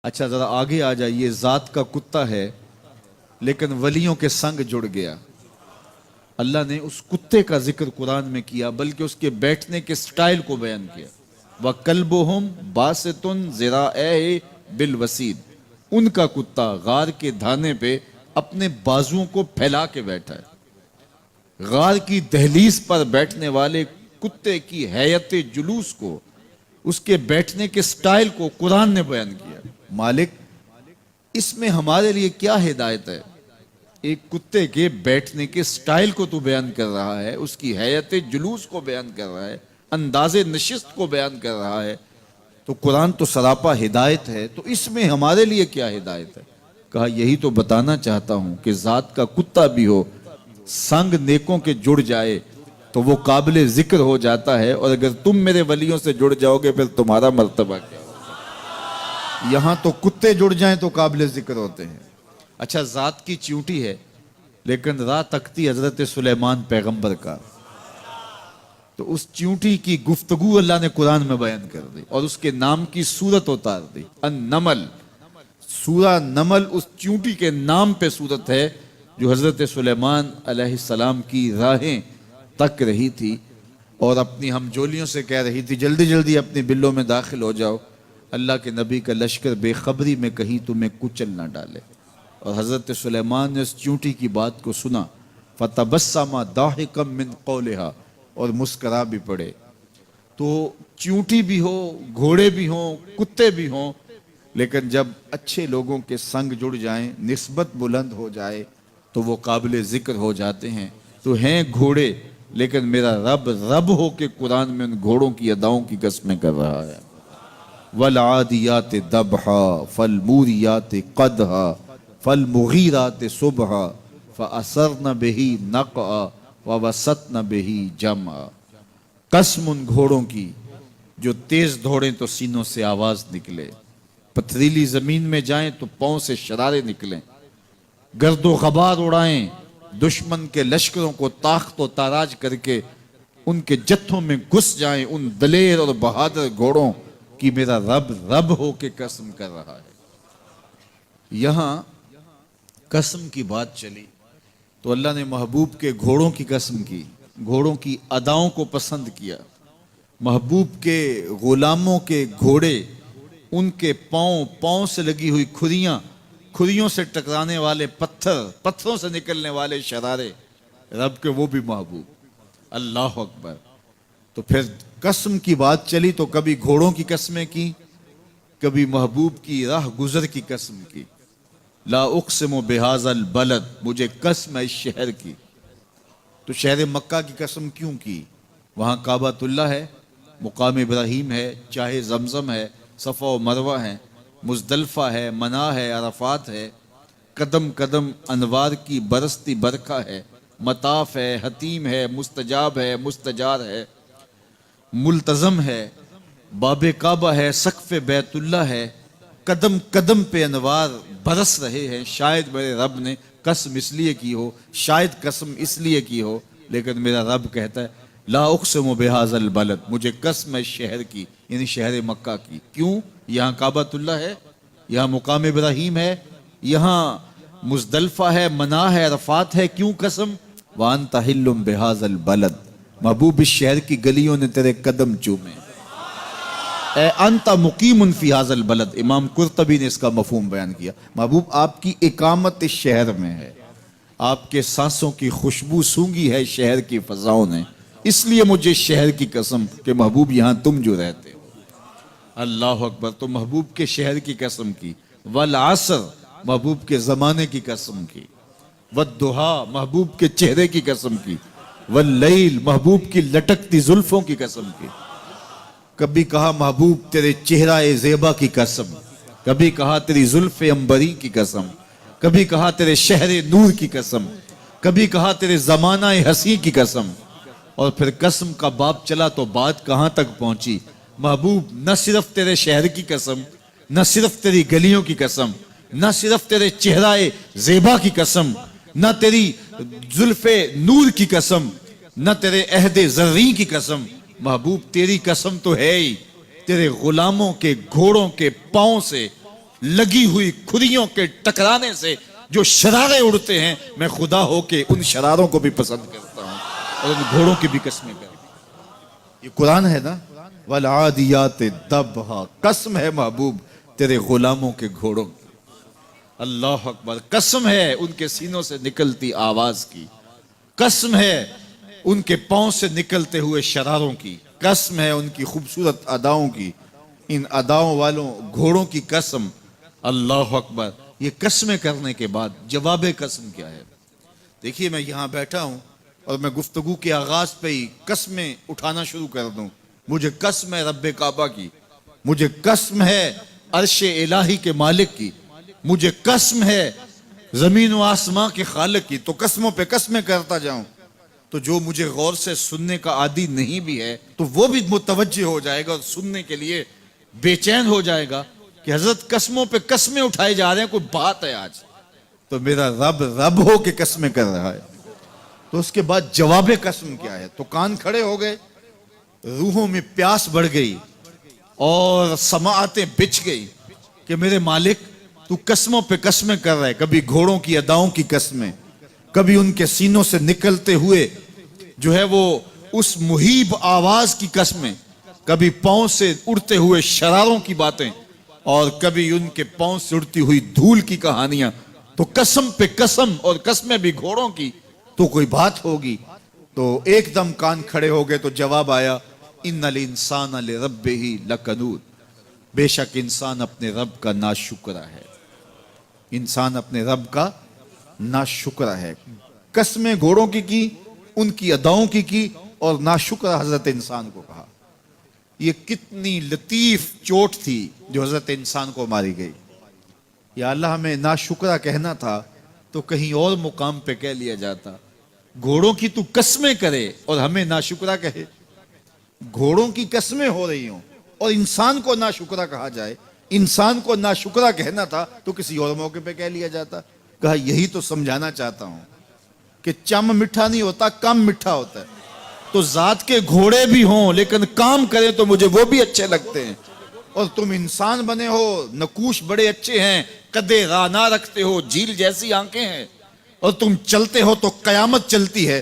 اچھا ذرا آگے آ جائیے. ذات کا کتا ہے لیکن ولیوں کے سنگ جڑ گیا. اللہ نے اس کتے کا ذکر قرآن میں کیا بلکہ اس کے بیٹھنے کے سٹائل کو بیان کیا. وَكَلْبُهُمْ بَاسِطٌ ذِرَاعَيْهِ بِالْوَسِيدِ. ان کا کتا غار کے دھانے پہ اپنے بازوؤں کو پھیلا کے بیٹھا ہے. غار کی دہلیز پر بیٹھنے والے کتے کی حیت جلوس کو، اس کے بیٹھنے کے سٹائل کو قرآن نے بیان کیا. مالک اس میں ہمارے لیے کیا ہدایت ہے؟ ایک کتے کے بیٹھنے کے سٹائل کو تو بیان کر رہا ہے، اس کی حیت جلوس کو بیان کر رہا ہے، انداز نشست کو بیان کر رہا ہے. تو قرآن تو سراپا ہدایت ہے، تو اس میں ہمارے لیے کیا ہدایت ہے؟ کہا یہی تو بتانا چاہتا ہوں کہ ذات کا کتا بھی ہو، سنگ نیکوں کے جڑ جائے تو وہ قابل ذکر ہو جاتا ہے، اور اگر تم میرے ولیوں سے جڑ جاؤ گے پھر تمہارا مرتبہ کیا ہوگا؟ یہاں تو کتے جڑ جائیں تو قابل ذکر ہوتے ہیں. اچھا ذات کی چیونٹی ہے لیکن راہ تکتی حضرت سلیمان پیغمبر کا، تو اس چیونٹی کی گفتگو اللہ نے قرآن میں بیان کر دی اور اس کے نام کی صورت اتار دی. النمل، سورہ نمل اس چیونٹی کے نام پہ صورت ہے جو حضرت سلیمان علیہ السلام کی راہیں تک رہی تھی اور اپنی ہم جولیوں سے کہہ رہی تھی جلدی جلدی اپنی بلوں میں داخل ہو جاؤ، اللہ کے نبی کا لشکر بے خبری میں کہیں تمہیں کچل نہ ڈالے. اور حضرت سلیمان نے اس چیونٹی کی بات کو سنا. فَتَبَسَّمَ ضَاحِكًا مِّن قَوْلِهَا، اور مسکرا بھی پڑے. تو چیونٹی بھی ہو، گھوڑے بھی ہوں، کتے بھی ہوں، لیکن جب اچھے لوگوں کے سنگ جڑ جائیں، نسبت بلند ہو جائے تو وہ قابل ذکر ہو جاتے ہیں. تو ہیں گھوڑے لیکن میرا رب رب ہو کے قرآن میں ان گھوڑوں کی اداؤں کی قسمیں کر رہا ہے. وَالْعَادِيَاتِ ضَبْحًا فَالْمُورِيَاتِ قَدْحًا فَالْمُغِيرَاتِ صُبْحًا فَأَثَرْنَ بِهِ نَقْعًا وَوَسَطْنَ بِهِ جَمْعًا. قسم ان گھوڑوں کی جو تیز دوڑیں تو سینوں سے آواز نکلے، پتھریلی زمین میں جائیں تو پاؤں سے شرارے نکلیں، گرد و غبار اڑائیں، دشمن کے لشکروں کو تاخت و تاراج کر کے ان کے جتھوں میں گھس جائیں. ان دلیر اور بہادر گھوڑوں کی میرا رب رب ہو کے قسم کر رہا ہے. یہاں قسم کی بات چلی تو اللہ نے محبوب کے گھوڑوں کی قسم کی، گھوڑوں کی اداؤں کو پسند کیا. محبوب کے غلاموں کے گھوڑے، ان کے پاؤں سے لگی ہوئی کھریوں سے ٹکرانے والے پتھروں سے نکلنے والے شرارے، رب کے وہ بھی محبوب. اللہ اکبر. تو پھر قسم کی بات چلی تو کبھی گھوڑوں کی قسمیں کی، کبھی محبوب کی راہ گزر کی قسم کی. لا اقسم بہذا البلد، مجھے قسم ہے اس شہر کی. تو شہر مکہ کی قسم کیوں کی؟ وہاں کعبۃ اللہ ہے، مقام ابراہیم ہے، چاہے زمزم ہے، صفا و مروہ ہے، مزدلفہ ہے، منا ہے، عرفات ہے، قدم قدم انوار کی برستی برکھا ہے، مطاف ہے، حتیم ہے، مستجاب ہے، مستجار ہے، ملتزم ہے، باب کعبہ ہے، سقف بیت اللہ ہے. قدم قدم پہ انوار برس رہے ہیں. شاید میرے رب نے قسم اس لیے کی ہو، شاید قسم اس لیے کی ہو، لیکن میرا رب کہتا ہے لا اقسم بہذا البلد، مجھے قسم ہے شہر کی، یعنی شہر مکہ کی. کیوں؟ یہاں کعبۃ اللہ ہے، یہاں مقام ابراہیم ہے، یہاں مزدلفہ ہے، منا ہے، عرفات ہے. کیوں قسم؟ وَأَنْتَ حِلٌّ بِهَذَا الْبَلَدِ، محبوب اس شہر کی گلیوں نے تیرے قدم چومے. اے انت مقیم فی هذا البلد، امام قرطبی نے اس کا مفہوم بیان کیا. محبوب آپ کی اقامت اس شہر میں ہے، آپ کے سانسوں کی خوشبو سونگی ہے شہر کی فضاؤں نے، اس لیے مجھے شہر کی قسم کہ محبوب یہاں تم جو رہتے ہو. اللہ اکبر. تو محبوب کے شہر کی قسم کی. والعصر، محبوب کے زمانے کی قسم کی. والضحیٰ، محبوب کے چہرے کی قسم کی. واللیل، محبوب کی لٹکتی زلفوں کی قسم کی. کبھی کہا محبوب تیرے چہرہ زیبا کی قسم، کبھی کہا تیری زلف عنبری کی قسم، کبھی کہا تیرے شہر نور کی قسم، کبھی کہا تیرے زمانہ حسین کی قسم. اور پھر قسم کا باب چلا تو بات کہاں تک پہنچی؟ محبوب نہ صرف تیرے شہر کی قسم، نہ صرف تیری گلیوں کی قسم، نہ صرف تیرے چہرہ زیبا کی قسم، نہ تیری زلف نور کی قسم، نہ تیرے عہد زرعی کی قسم. محبوب تیری قسم تو ہے ہی، تیرے غلاموں کے گھوڑوں کے پاؤں سے لگی ہوئی کھریوں کے ٹکرانے سے جو شرارے اڑتے ہیں، میں خدا ہو کے ان شراروں کو بھی پسند کرتا ہوں اور ان گھوڑوں کی بھی قسمیں کرتا ہوں۔ یہ قرآن ہے نا، والعادیات ضبحا، قسم ہے محبوب تیرے غلاموں کے گھوڑوں کی، اللہ اکبر، قسم ہے ان کے سینوں سے نکلتی آواز کی، قسم ہے ان کے پاؤں سے نکلتے ہوئے شراروں کی، قسم ہے ان کی خوبصورت اداؤں کی، ان اداؤں والوں گھوڑوں کی قسم، اللہ اکبر۔ یہ قسمیں کرنے کے بعد جواب قسم کیا ہے؟ دیکھیے میں یہاں بیٹھا ہوں اور میں گفتگو کے آغاز پہ ہی قسمیں اٹھانا شروع کر دوں، مجھے قسم ہے رب کعبہ کی، مجھے قسم ہے عرش الہی کے مالک کی، مجھے قسم ہے زمین و آسمان کے خالق کی، تو قسموں پہ قسمیں کرتا جاؤں تو جو مجھے غور سے سننے کا عادی نہیں بھی ہے تو وہ بھی متوجہ ہو جائے گا اور سننے کے لیے بے چین ہو جائے گا کہ حضرت قسموں پہ قسمیں اٹھائے جا رہے ہیں، کوئی بات ہے آج تو میرا رب رب ہو کے قسمیں کر رہا ہے۔ تو اس کے بعد جواب قسم کیا ہے؟ تو کان کھڑے ہو گئے، روحوں میں پیاس بڑھ گئی اور سماعتیں بچھ گئی کہ میرے مالک تو قسموں پہ قسمیں کر رہے، کبھی گھوڑوں کی اداؤں کی قسمیں، کبھی ان کے سینوں سے نکلتے ہوئے جو ہے وہ اس مہیب آواز کی قسمیں، کبھی پاؤں سے اڑتے ہوئے شراروں کی باتیں، اور کبھی ان کے پاؤں سے اڑتی ہوئی دھول کی کہانیاں، تو قسم پہ قسم، اور قسمیں بھی گھوڑوں کی، تو کوئی بات ہوگی۔ تو ایک دم کان کھڑے ہو گئے تو جواب آیا، ان الانسان لربہ لکنود، بے شک انسان اپنے رب کا ناشکرا ہے، انسان اپنے رب کا ناشکرا ہے۔ قسمیں گھوڑوں کی ان کی اداؤں کی اور ناشکرا حضرت انسان کو کہا۔ یہ کتنی لطیف چوٹ تھی جو حضرت انسان کو ماری گئی۔ یا اللہ ہمیں ناشکرا کہنا تھا تو کہیں اور مقام پہ کہہ لیا جاتا، گھوڑوں کی تو قسمیں کرے اور ہمیں ناشکرا کہے، گھوڑوں کی قسمیں ہو رہی ہوں اور انسان کو ناشکرا کہا جائے، انسان کو ناشکرا کہنا تھا تو کسی اور موقع پہ کہہ لیا جاتا۔ کہا یہی تو سمجھانا چاہتا ہوں کہ چم میٹھا نہیں ہوتا، کم میٹھا ہوتا ہے۔ تو ذات کے گھوڑے بھی ہوں لیکن کام کریں تو مجھے وہ بھی اچھے لگتے ہیں، اور تم انسان بنے ہو، نقوش بڑے اچھے ہیں، قدے رانا رکھتے ہو، جھیل جیسی آنکھیں ہیں، اور تم چلتے ہو تو قیامت چلتی ہے،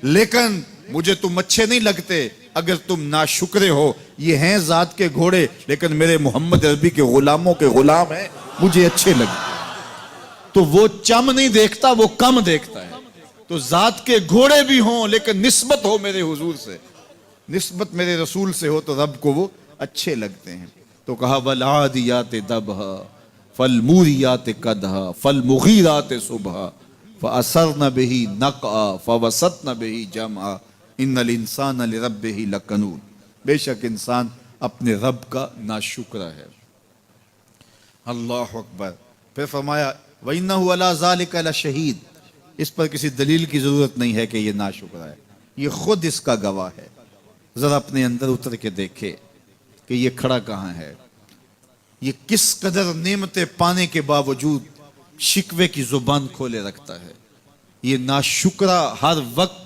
لیکن مجھے تم اچھے نہیں لگتے اگر تم ناشکرے ہو۔ یہ ہیں ذات کے گھوڑے لیکن میرے محمد عربی کے غلاموں کے غلام ہیں، مجھے اچھے لگتے۔ تو وہ چم نہیں دیکھتا، وہ کم دیکھتا ہے۔ تو ذات کے گھوڑے بھی ہوں لیکن نسبت ہو میرے حضور سے، نسبت میرے رسول سے ہو تو رب کو وہ اچھے لگتے ہیں۔ تو کہا والعادیات ضبحا فالموریات قدحا فالمغیرات صبحا فأثرن به نقعا فوسطن به جمعا ان الانسان لربہ لکنود، بے شک انسان اپنے رب کا ناشکرا ہے۔ اللہ اکبر۔ پھر فرمایا وَإِنَّهُ عَلَىٰ ذَلِكَ لَشَهِيدٌ، اس پر کسی دلیل کی ضرورت نہیں ہے کہ یہ ناشکرا ہے، یہ خود اس کا گواہ ہے۔ ذرا اپنے اندر اتر کے دیکھے کہ یہ کھڑا کہاں ہے، یہ کس قدر نعمتیں پانے کے باوجود شکوے کی زبان کھولے رکھتا ہے۔ یہ ناشکرا ہر وقت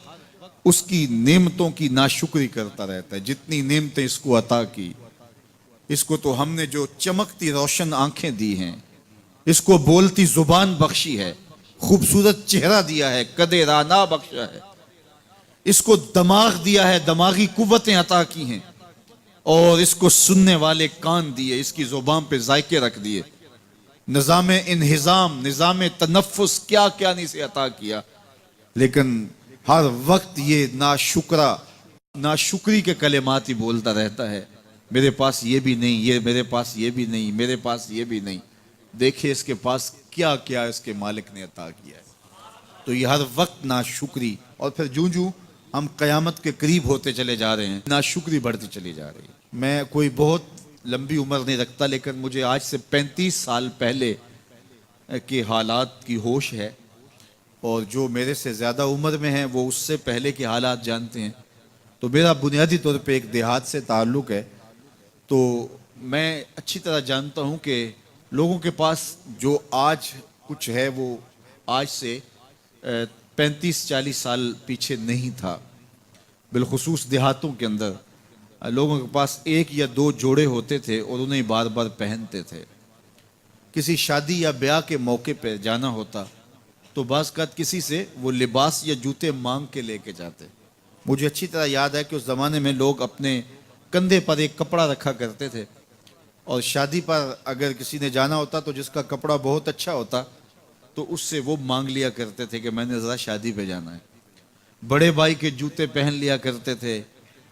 اس کی نعمتوں کی ناشکری کرتا رہتا ہے۔ جتنی نعمتیں اس کو عطا کی، اس کو تو ہم نے جو چمکتی روشن آنکھیں دی ہیں، اس کو بولتی زبان بخشی ہے، خوبصورت چہرہ دیا ہے، قد رانا بخشا ہے، اس کو دماغ دیا ہے، دماغی قوتیں عطا کی ہیں، اور اس کو سننے والے کان دیے، اس کی زبان پہ ذائقے رکھ دیے، نظام انہضام، نظام تنفس، کیا کیا نہیں سے عطا کیا، لیکن ہر وقت یہ ناشکری کے کلمات ہی بولتا رہتا ہے۔ میرے پاس یہ بھی نہیں، یہ میرے پاس یہ بھی نہیں، میرے پاس یہ بھی نہیں۔ دیکھیں اس کے پاس کیا کیا اس کے مالک نے عطا کیا ہے۔ تو یہ ہر وقت ناشکری، اور پھر جوں جوں ہم قیامت کے قریب ہوتے چلے جا رہے ہیں، ناشکری بڑھتی چلی جا رہی ہے۔ میں کوئی بہت لمبی عمر نہیں رکھتا، لیکن مجھے آج سے 35 سال پہلے کے حالات کی ہوش ہے، اور جو میرے سے زیادہ عمر میں ہیں وہ اس سے پہلے کے حالات جانتے ہیں۔ تو میرا بنیادی طور پہ ایک دیہات سے تعلق ہے، تو میں اچھی طرح جانتا ہوں کہ لوگوں کے پاس جو آج کچھ ہے وہ آج سے 35-40 سال پیچھے نہیں تھا۔ بالخصوص دیہاتوں کے اندر لوگوں کے پاس 1 یا 2 جوڑے ہوتے تھے اور انہیں بار بار پہنتے تھے۔ کسی شادی یا بیاہ کے موقع پہ جانا ہوتا تو بعض اوقات کسی سے وہ لباس یا جوتے مانگ کے لے کے جاتے. مجھے اچھی طرح یاد ہے کہ اس زمانے میں لوگ اپنے کندھے پر ایک کپڑا رکھا کرتے تھے اور شادی پر اگر کسی نے جانا ہوتا تو جس کا کپڑا بہت اچھا ہوتا تو اس سے وہ مانگ لیا کرتے تھے کہ میں نے ذرا شادی پہ جانا ہے. بڑے بھائی کے جوتے پہن لیا کرتے تھے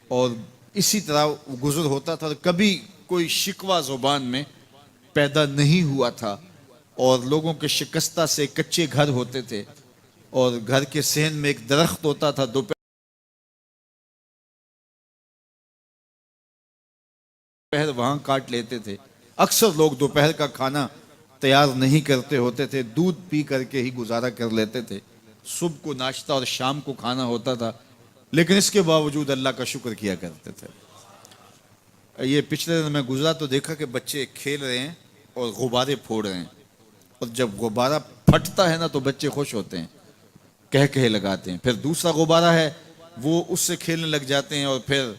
اور اسی طرح گزر ہوتا تھا. کبھی کوئی شکوہ زبان میں پیدا نہیں ہوا تھا اور لوگوں کے شکستہ سے کچے گھر ہوتے تھے اور گھر کے صحن میں ایک درخت ہوتا تھا. دوپہر وہاں کاٹ لیتے تھے. اکثر لوگ دوپہر کا کھانا تیار نہیں کرتے ہوتے تھے, دودھ پی کر کے ہی گزارا کر لیتے تھے. صبح کو ناشتہ اور شام کو کھانا ہوتا تھا, لیکن اس کے باوجود اللہ کا شکر کیا کرتے تھے. یہ پچھلے دن میں گزرا تو دیکھا کہ بچے کھیل رہے ہیں اور غبارے پھوڑ رہے ہیں, اور جب غبارہ پھٹتا ہے نا تو بچے خوش ہوتے ہیں, کہے لگاتے ہیں. پھر دوسرا غبارہ ہے وہ اس سے کھیلنے لگ جاتے ہیں اور پھر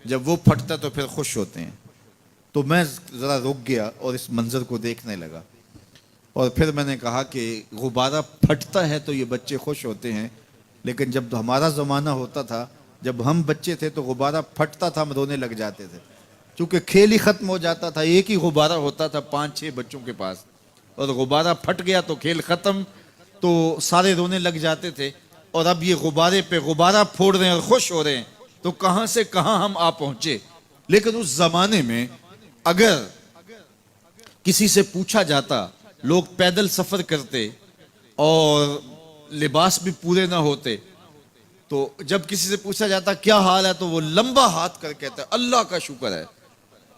جب وہ پھٹتا تو پھر خوش ہوتے ہیں. تو میں ذرا رک گیا اور اس منظر کو دیکھنے لگا اور پھر میں نے کہا کہ غبارہ پھٹتا ہے تو یہ بچے خوش ہوتے ہیں, لیکن جب ہمارا زمانہ ہوتا تھا, جب ہم بچے تھے تو غبارہ پھٹتا تھا, ہم رونے لگ جاتے تھے کیونکہ کھیل ہی ختم ہو جاتا تھا. ایک ہی غبارہ ہوتا تھا 5-6 بچوں کے پاس, اور غبارہ پھٹ گیا تو کھیل ختم, تو سارے رونے لگ جاتے تھے. اور اب یہ غبارے پہ غبارہ پھوڑ رہے ہیں اور خوش ہو رہے ہیں, تو کہاں سے کہاں ہم آ پہنچے. لیکن اس زمانے میں اگر کسی سے پوچھا جاتا, لوگ پیدل سفر کرتے اور لباس بھی پورے نہ ہوتے, تو جب کسی سے پوچھا جاتا کیا حال ہے تو وہ لمبا ہاتھ کر کہتا ہے اللہ کا شکر ہے.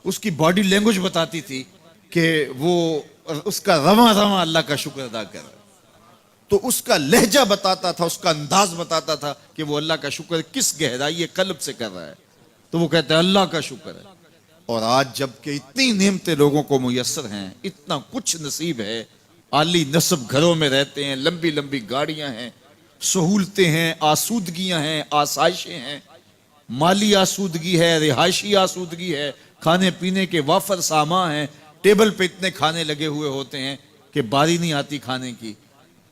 اس کی باڈی لینگویج بتاتی تھی کہ وہ اس کا رواں رواں اللہ کا شکر ادا کر رہا ہے. تو اس کا لہجہ بتاتا تھا, اس کا انداز بتاتا تھا کہ وہ اللہ کا شکر کس گہرائی قلب سے کر رہا ہے. تو وہ کہتا ہے اللہ کا شکر ہے. اور آج جب کہ اتنی نعمتیں لوگوں کو میسر ہیں, اتنا کچھ نصیب ہے, عالی نصب گھروں میں رہتے ہیں, لمبی لمبی گاڑیاں ہیں, سہولتیں ہیں, آسودگیاں ہیں, آسائشیں ہیں, مالی آسودگی ہے, رہائشی آسودگی ہے, کھانے پینے کے وافر سامان ہیں, ٹیبل پہ اتنے کھانے لگے ہوئے ہوتے ہیں کہ باری نہیں آتی کھانے کی,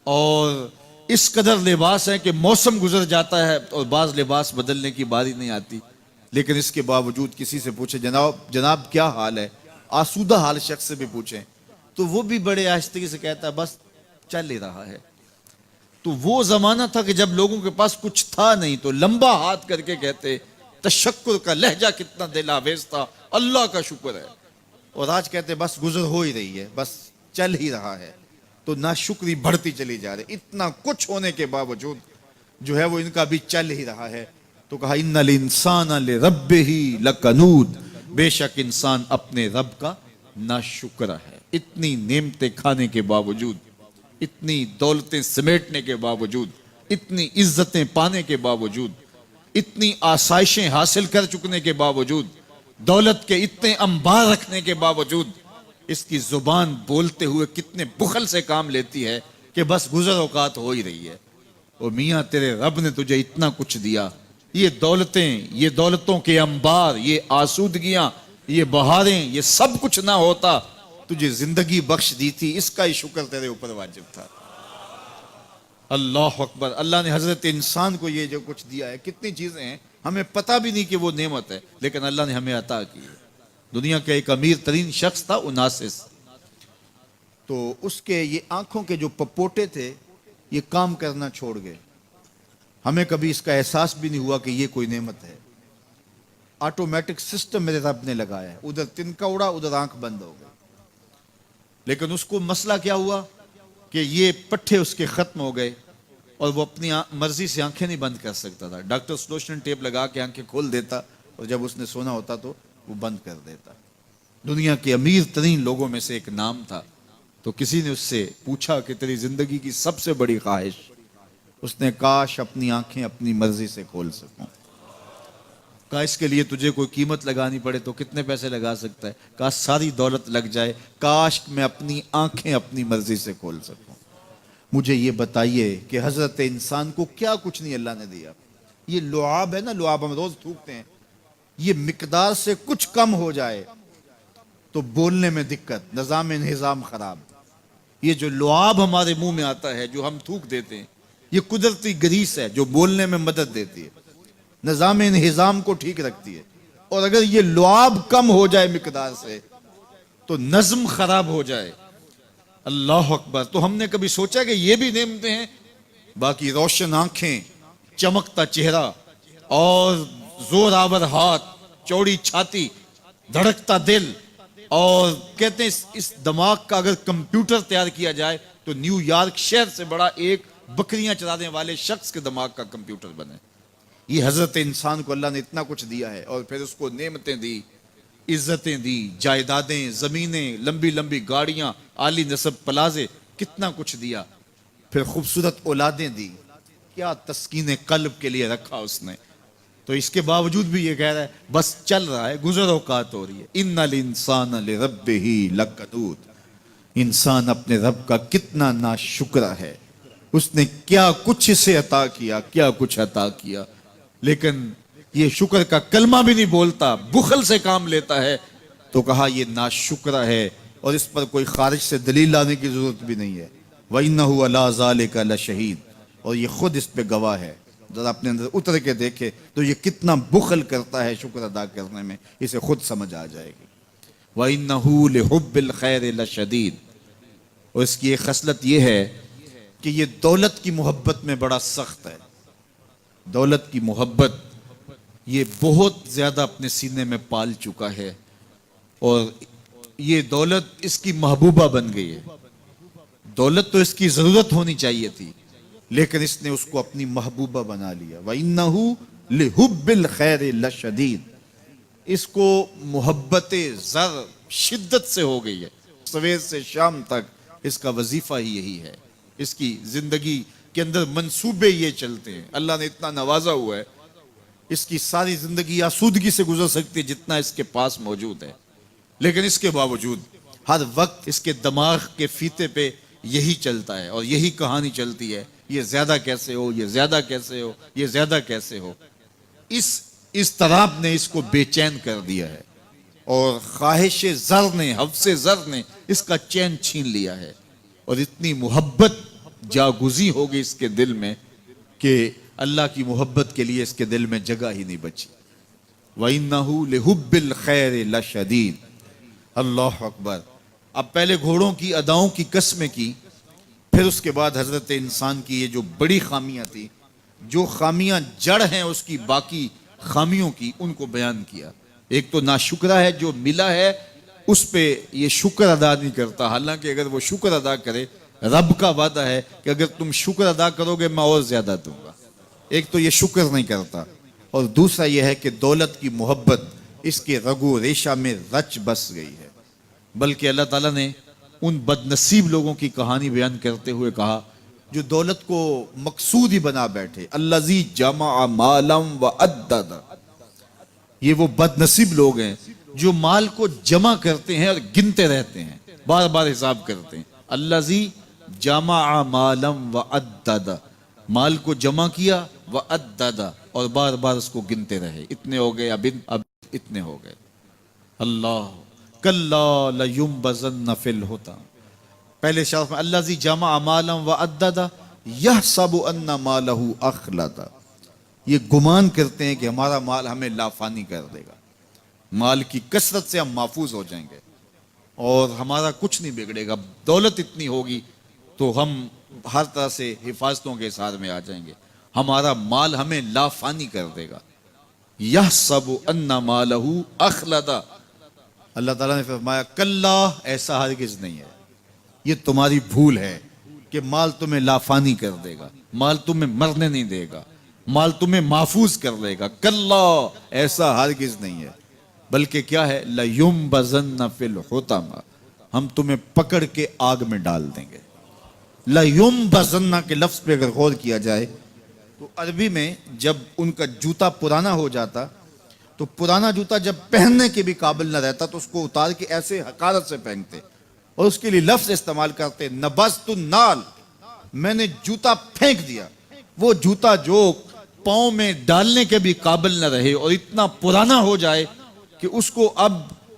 اور اس قدر لباس ہے کہ موسم گزر جاتا ہے اور بعض لباس بدلنے کی باری نہیں آتی. لیکن اس کے باوجود کسی سے پوچھے جناب کیا حال ہے, آسودہ حال شخص سے بھی پوچھیں تو وہ بھی بڑے آہستگی سے کہتا ہے بس چل ہی رہا ہے. تو وہ زمانہ تھا کہ جب لوگوں کے پاس کچھ تھا نہیں تو لمبا ہاتھ کر کے کہتے, تشکر کا لہجہ کتنا دل آویز تھا, اللہ کا شکر ہے. اور آج کہتے بس گزر ہو ہی رہی ہے, بس چل ہی رہا ہے. تو ناشکری بڑھتی چلی جا رہی, اتنا کچھ ہونے کے باوجود جو ہے وہ ان کا بھی چل ہی رہا ہے. تو کہا ان الانسان لربہ لکنود, بے شک انسان اپنے رب کا ناشکر ہے. اتنی نعمتیں کھانے کے باوجود, اتنی دولتیں سمیٹنے کے باوجود, اتنی عزتیں پانے کے باوجود, اتنی آسائشیں حاصل کر چکنے کے باوجود, دولت کے اتنے انبار رکھنے کے باوجود, اس کی زبان بولتے ہوئے کتنے بخل سے کام لیتی ہے کہ بس گزر اوقات ہو ہی رہی ہے. اور میاں تیرے رب نے تجھے اتنا کچھ دیا, یہ دولتیں, یہ دولتوں کے انبار, یہ آسودگیاں, یہ بہاریں, یہ سب کچھ نہ ہوتا, تجھے زندگی بخش دی تھی, اس کا ہی شکر تیرے اوپر واجب تھا. اللہ اکبر. اللہ نے حضرت انسان کو یہ جو کچھ دیا ہے, کتنی چیزیں ہیں ہمیں پتہ بھی نہیں کہ وہ نعمت ہے, لیکن اللہ نے ہمیں عطا کی ہے. دنیا کا ایک امیر ترین شخص تھا اوناسس, تو اس کے یہ آنکھوں کے جو پپوٹے تھے یہ کام کرنا چھوڑ گئے. ہمیں کبھی اس کا احساس بھی نہیں ہوا کہ یہ کوئی نعمت ہے. آٹومیٹک سسٹم میرے رب نے لگایا ہے, ادھر تنکا اڑا ادھر آنکھ بند ہو گئی. لیکن اس کو مسئلہ کیا ہوا کہ یہ پٹھے اس کے ختم ہو گئے اور وہ اپنی مرضی سے آنکھیں نہیں بند کر سکتا تھا. ڈاکٹر سلوشن ٹیپ لگا کے آنکھیں کھول دیتا اور جب اس نے سونا ہوتا تو وہ بند کر دیتا. دنیا کے امیر ترین لوگوں میں سے ایک نام تھا. تو کسی نے اس سے پوچھا کہ تیری زندگی کی سب سے بڑی خواہش, اس نے کاش اپنی آنکھیں اپنی مرضی سے کھول سکوں. کہا اس کے لیے تجھے کوئی قیمت لگانی پڑے تو کتنے پیسے لگا سکتا ہے؟ کہا ساری دولت لگ جائے, کاش میں اپنی آنکھیں اپنی مرضی سے کھول سکوں. مجھے یہ بتائیے کہ حضرت انسان کو کیا کچھ نہیں اللہ نے دیا. یہ لعاب ہے نا, لعاب ہم روز تھوکتے ہیں, یہ مقدار سے کچھ کم ہو جائے تو بولنے میں دقت, نظام خراب. یہ جو لعاب ہمارے منہ میں آتا ہے، جو ہم تھوک دیتے ہیں، یہ قدرتی گریس ہے جو بولنے میں مدد دیتی ہے، نظام انہضام کو ٹھیک رکھتی ہے. اور اگر یہ لعاب کم ہو جائے مقدار سے تو نظم خراب ہو جائے. اللہ اکبر. تو ہم نے کبھی سوچا کہ یہ بھی نعمتیں ہیں؟ باقی روشن آنکھیں، چمکتا چہرہ اور زور آور ہاتھ، چوڑی چھاتی، دھڑکتا دل، اور کہتے ہیں اس دماغ کا اگر کمپیوٹر تیار کیا جائے تو نیو یارک شہر سے بڑا ایک بکریاں چرانے والے شخص کے دماغ کا کمپیوٹر بنے. یہ حضرت انسان کو اللہ نے اتنا کچھ دیا ہے، اور پھر اس کو نعمتیں دی، عزتیں دی، جائیدادیں، زمینیں، لمبی لمبی گاڑیاں، عالی نسب پلازے، کتنا کچھ دیا. پھر خوبصورت اولادیں دی، کیا تسکین قلب کے لیے رکھا اس نے. تو اس کے باوجود بھی یہ کہہ رہا ہے بس چل رہا ہے، گزر اوقات ہو رہی ہے. ان الانسان لربہ لکنود. انسان اپنے رب کا کتنا ناشکرا ہے، اس نے کیا کچھ اسے عطا کیا، کیا کچھ عطا کیا، لیکن یہ شکر کا کلمہ بھی نہیں بولتا، بخل سے کام لیتا ہے. تو کہا یہ ناشکرا ہے، اور اس پر کوئی خارج سے دلیل لانے کی ضرورت بھی نہیں ہے. وَإِنَّهُ عَلَىٰ ذَلِكَ لَشَهِيدٌ. اور یہ خود اس پہ گواہ ہے. ذرا اپنے اندر اتر کے دیکھے تو یہ کتنا بخل کرتا ہے شکر ادا کرنے میں، اسے خود سمجھ آ جائے گی. وَإِنَّهُ لِحُبِّ الْخَيْرِ لَشَدِيدٌ. اور اس کی ایک خصلت یہ ہے کہ یہ دولت کی محبت میں بڑا سخت ہے. دولت کی محبت یہ بہت زیادہ اپنے سینے میں پال چکا ہے، اور یہ دولت اس کی محبوبہ بن گئی ہے. دولت تو اس کی ضرورت ہونی چاہیے تھی، لیکن اس نے اس کو اپنی محبوبہ بنا لیا. وَإِنَّهُ لِحُبِّ الْخَيْرِ لَشَدِيدٌ. اس کو محبت زر شدت سے ہو گئی ہے. سویر سے شام تک اس کا وظیفہ ہی یہی ہے. اس کی زندگی کے اندر منصوبے یہ چلتے ہیں. اللہ نے اتنا نوازا ہوا ہے، اس کی ساری زندگی آسودگی سے گزر سکتی ہے جتنا اس کے پاس موجود ہے، لیکن اس کے باوجود ہر وقت اس کے دماغ کے فیتے پہ یہی چلتا ہے، اور یہی کہانی چلتی ہے، یہ زیادہ کیسے ہو، یہ زیادہ کیسے ہو، یہ زیادہ کیسے ہو. اس اضطراب نے اس کو بے چین کر دیا ہے، اور خواہش زر نے، حوث زر نے اس کا چین چھین لیا ہے. اور اتنی محبت جاگزی ہوگی اس کے دل میں کہ اللہ کی محبت کے لیے اس کے دل میں جگہ ہی نہیں بچی. وَإِنَّهُ لِحُبِّ الْخَيْرِ لَشَدِيدٌ. اللہ اکبر. اب پہلے گھوڑوں کی اداؤں کی قسمیں کی، پھر اس کے بعد حضرت انسان کی یہ جو بڑی خامیاں تھی، جو خامیاں جڑ ہیں اس کی باقی خامیوں کی، ان کو بیان کیا. ایک تو ناشکرا ہے، جو ملا ہے اس پہ یہ شکر ادا نہیں کرتا، حالانکہ اگر وہ شکر ادا کرے، رب کا وعدہ ہے کہ اگر تم شکر ادا کرو گے میں اور زیادہ دوں گا. ایک تو یہ شکر نہیں کرتا، اور دوسرا یہ ہے کہ دولت کی محبت اس کے رگو ریشہ میں رچ بس گئی ہے. بلکہ اللہ تعالیٰ نے ان بد نصیب لوگوں کی کہانی بیان کرتے ہوئے کہا جو دولت کو مقصود ہی بنا بیٹھے. الذی جمع مالا وعدد. یہ وہ بد نصیب لوگ ہیں جو مال کو جمع کرتے ہیں اور گنتے رہتے ہیں، بار بار حساب کرتے ہیں. الذی جمع مالا وعدد. مال کو جمع کیا، وعدد، اور بار بار اس کو گنتے رہے. اتنے ہو گئے، اب اتنے ہو گئے. اللہ کلا لینبذن فی الحطام. پہلے شرف میں الذی جمع مالا وعدد یحسب ان مالہ اخلد. یہ گمان کرتے ہیں کہ ہمارا مال ہمیں لافانی کر دے گا، مال کی کثرت سے ہم محفوظ ہو جائیں گے اور ہمارا کچھ نہیں بگڑے گا. دولت اتنی ہوگی تو ہم ہر طرح سے حفاظتوں کے ساتھ میں آ جائیں گے، ہمارا مال ہمیں لافانی کر دے گا. یحسب ان مالہ اخلد. اللہ تعالیٰ نے فرمایا کلا، ایسا ہرگز نہیں ہے، یہ تمہاری بھول ہے کہ مال تمہیں لافانی کر دے گا، مال تمہیں مرنے نہیں دے گا، مال تمہیں محفوظ کر لے گا. کلا، ایسا ہرگز نہیں ہے، بلکہ کیا ہے، لَيُنبَذَنَّ فِي الْحُطَمَةِ. ہم تمہیں پکڑ کے آگ میں ڈال دیں گے. لَيُنبَذَنَّ کے لفظ پہ اگر غور کیا جائے تو عربی میں جب ان کا جوتا پرانا ہو جاتا تو پرانا جوتا جب پہننے کے بھی قابل نہ رہتا تو اس کو اتار کے ایسے حقارت سے پہنتے، اور اس کے لیے لفظ استعمال کرتے نبذت النال. میں نے جوتا پھینک دیا. وہ جوتا جو پاؤں میں ڈالنے کے بھی قابل نہ رہے اور اتنا پرانا ہو جائے کہ اس کو اب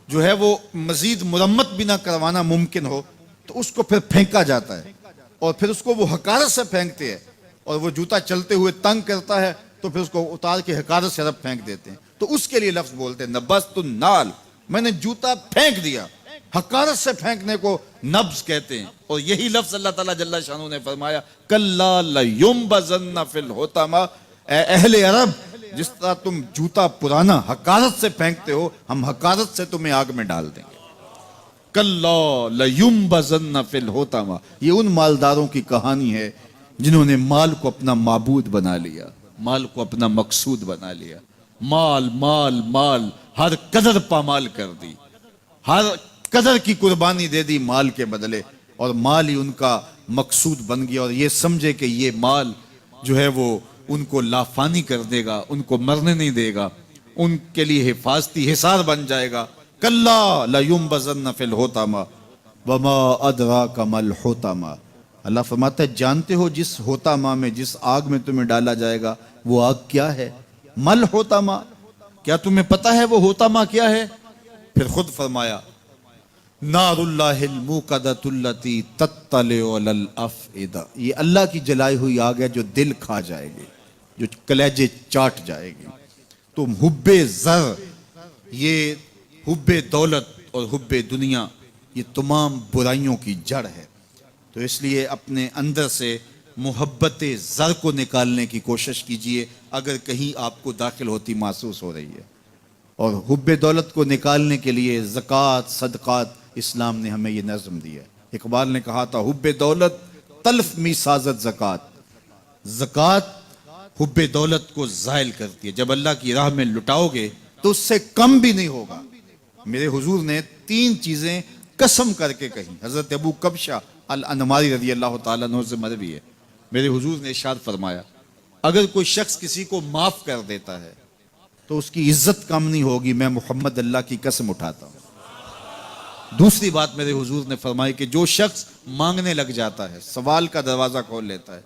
جو ہے وہ مزید مرمت بھی نہ کروانا ممکن ہو، تو اس کو پھر پھینکا جاتا ہے، اور پھر اس کو وہ حقارت سے پھینکتے ہیں، اور وہ جوتا چلتے ہوئے تنگ کرتا ہے تو پھر اس کو اتار کے حقارت سے رب پھینک دیتے ہیں. تو اس کے لیے لفظ بولتے ہیں نبست النال، میں نے جوتا پھینک دیا. حقارت سے پھینکنے کو نبز کہتے ہیں. اور یہی لفظ اللہ تعالیٰ جل شانہ نے فرمایا کلا لیمبذن فی الحطمہ، اے اہل عرب جس طرح تم جوتا پرانا حقارت سے پھینکتے ہو، ہم حقارت سے تمہیں آگ میں ڈال دیں گے. کلا لیمبذن فی الحطمہ، یہ ان مالداروں کی کہانی ہے جنہوں نے مال کو اپنا معبود بنا لیا، مال کو اپنا مقصود بنا لیا. مال مال مال، ہر قدر پامال کر دی، ہر قدر کی قربانی دے دی مال کے بدلے، اور مال ہی ان کا مقصود بن گیا. اور یہ سمجھے کہ یہ مال جو ہے وہ ان کو لافانی کر دے گا، ان کو مرنے نہیں دے گا، ان کے لیے حفاظتی حصار بن جائے گا. کلا لیمبذن فی الحطمہ وما ادراک ما الحطمہ. اللہ فرماتا ہے جانتے ہو جس حطمہ میں، جس آگ میں تمہیں ڈالا جائے گا وہ آگ کیا ہے؟ مل حطمہ، کیا تمہیں پتا ہے وہ حطمہ کیا ہے؟ پھر خود فرمایا نار اللہ الموقدۃ التی تطلع علی الافئدہ، یہ اللہ کی جلائی ہوئی آگ ہے جو دل کھا جائے گی، جو کلیجے چاٹ جائے گی. تو حب زر، یہ حب دولت اور حب دنیا، یہ تمام برائیوں کی جڑ ہے. تو اس لیے اپنے اندر سے محبت زر کو نکالنے کی کوشش کیجئے اگر کہیں آپ کو داخل ہوتی محسوس ہو رہی ہے. اور حب دولت کو نکالنے کے لیے زکوٰۃ، صدقات، اسلام نے ہمیں یہ نظم دی ہے. اقبال نے کہا تھا حب دولت تلف می سازت زکوٰۃ، زکوٰۃ حب دولت کو زائل کرتی ہے. جب اللہ کی راہ میں لٹاؤ گے تو اس سے کم بھی نہیں ہوگا. میرے حضور نے 3 چیزیں قسم کر کے کہیں. حضرت ابو کبشہ الانماری رضی اللہ تعالیٰ عنہ سے مروی ہے، میرے حضور نے ارشاد فرمایا اگر کوئی شخص کسی کو معاف کر دیتا ہے تو اس کی عزت کم نہیں ہوگی، میں محمد اللہ کی قسم اٹھاتا ہوں. دوسری بات میرے حضور نے فرمائی کہ جو شخص مانگنے لگ جاتا ہے، سوال کا دروازہ کھول لیتا ہے،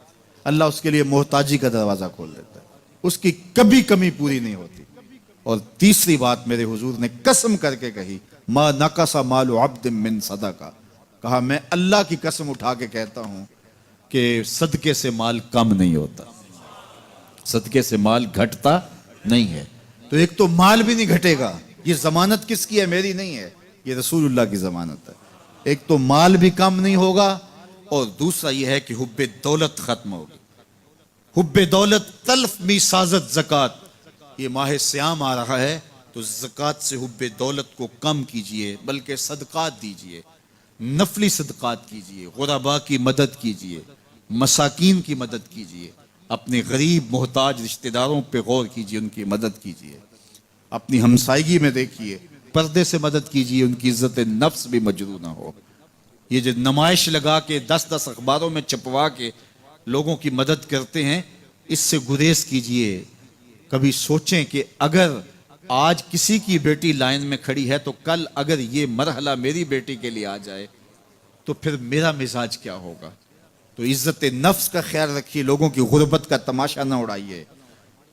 اللہ اس کے لیے محتاجی کا دروازہ کھول دیتا ہے، اس کی کبھی کمی پوری نہیں ہوتی. اور تیسری بات میرے حضور نے قسم کر کے کہی ما نقص مال عبد من صدقہ، کہا میں اللہ کی قسم اٹھا کے کہتا ہوں کہ صدقے سے مال کم نہیں ہوتا، صدقے سے مال گھٹتا نہیں ہے. تو ایک تو مال بھی نہیں گھٹے گا، یہ ضمانت کس کی ہے؟ میری نہیں ہے، یہ رسول اللہ کی ضمانت ہے. ایک تو مال بھی کم نہیں ہوگا، اور دوسرا یہ ہے کہ حب دولت ختم ہوگی. حب دولت تلف می سازت زکوٰۃ. یہ ماہ سیام آ رہا ہے تو زکوٰۃ سے حب دولت کو کم کیجئے، بلکہ صدقات دیجئے، نفلی صدقات کیجئے، غرباء کی مدد کیجئے، مساکین کی مدد کیجئے، اپنے غریب محتاج رشتہ داروں پہ غور کیجئے، ان کی مدد کیجئے. اپنی ہمسائیگی میں دیکھیے، پردے سے مدد کیجئے، ان کی عزت نفس بھی مجروح نہ ہو. یہ جو نمائش لگا کے 10 اخباروں میں چھپوا کے لوگوں کی مدد کرتے ہیں، اس سے گریز کیجئے. کبھی سوچیں کہ اگر آج کسی کی بیٹی لائن میں کھڑی ہے تو کل اگر یہ مرحلہ میری بیٹی کے لیے آ جائے تو پھر میرا مزاج کیا ہوگا. تو عزت نفس کا خیال رکھیے، لوگوں کی غربت کا تماشا نہ اڑائیے،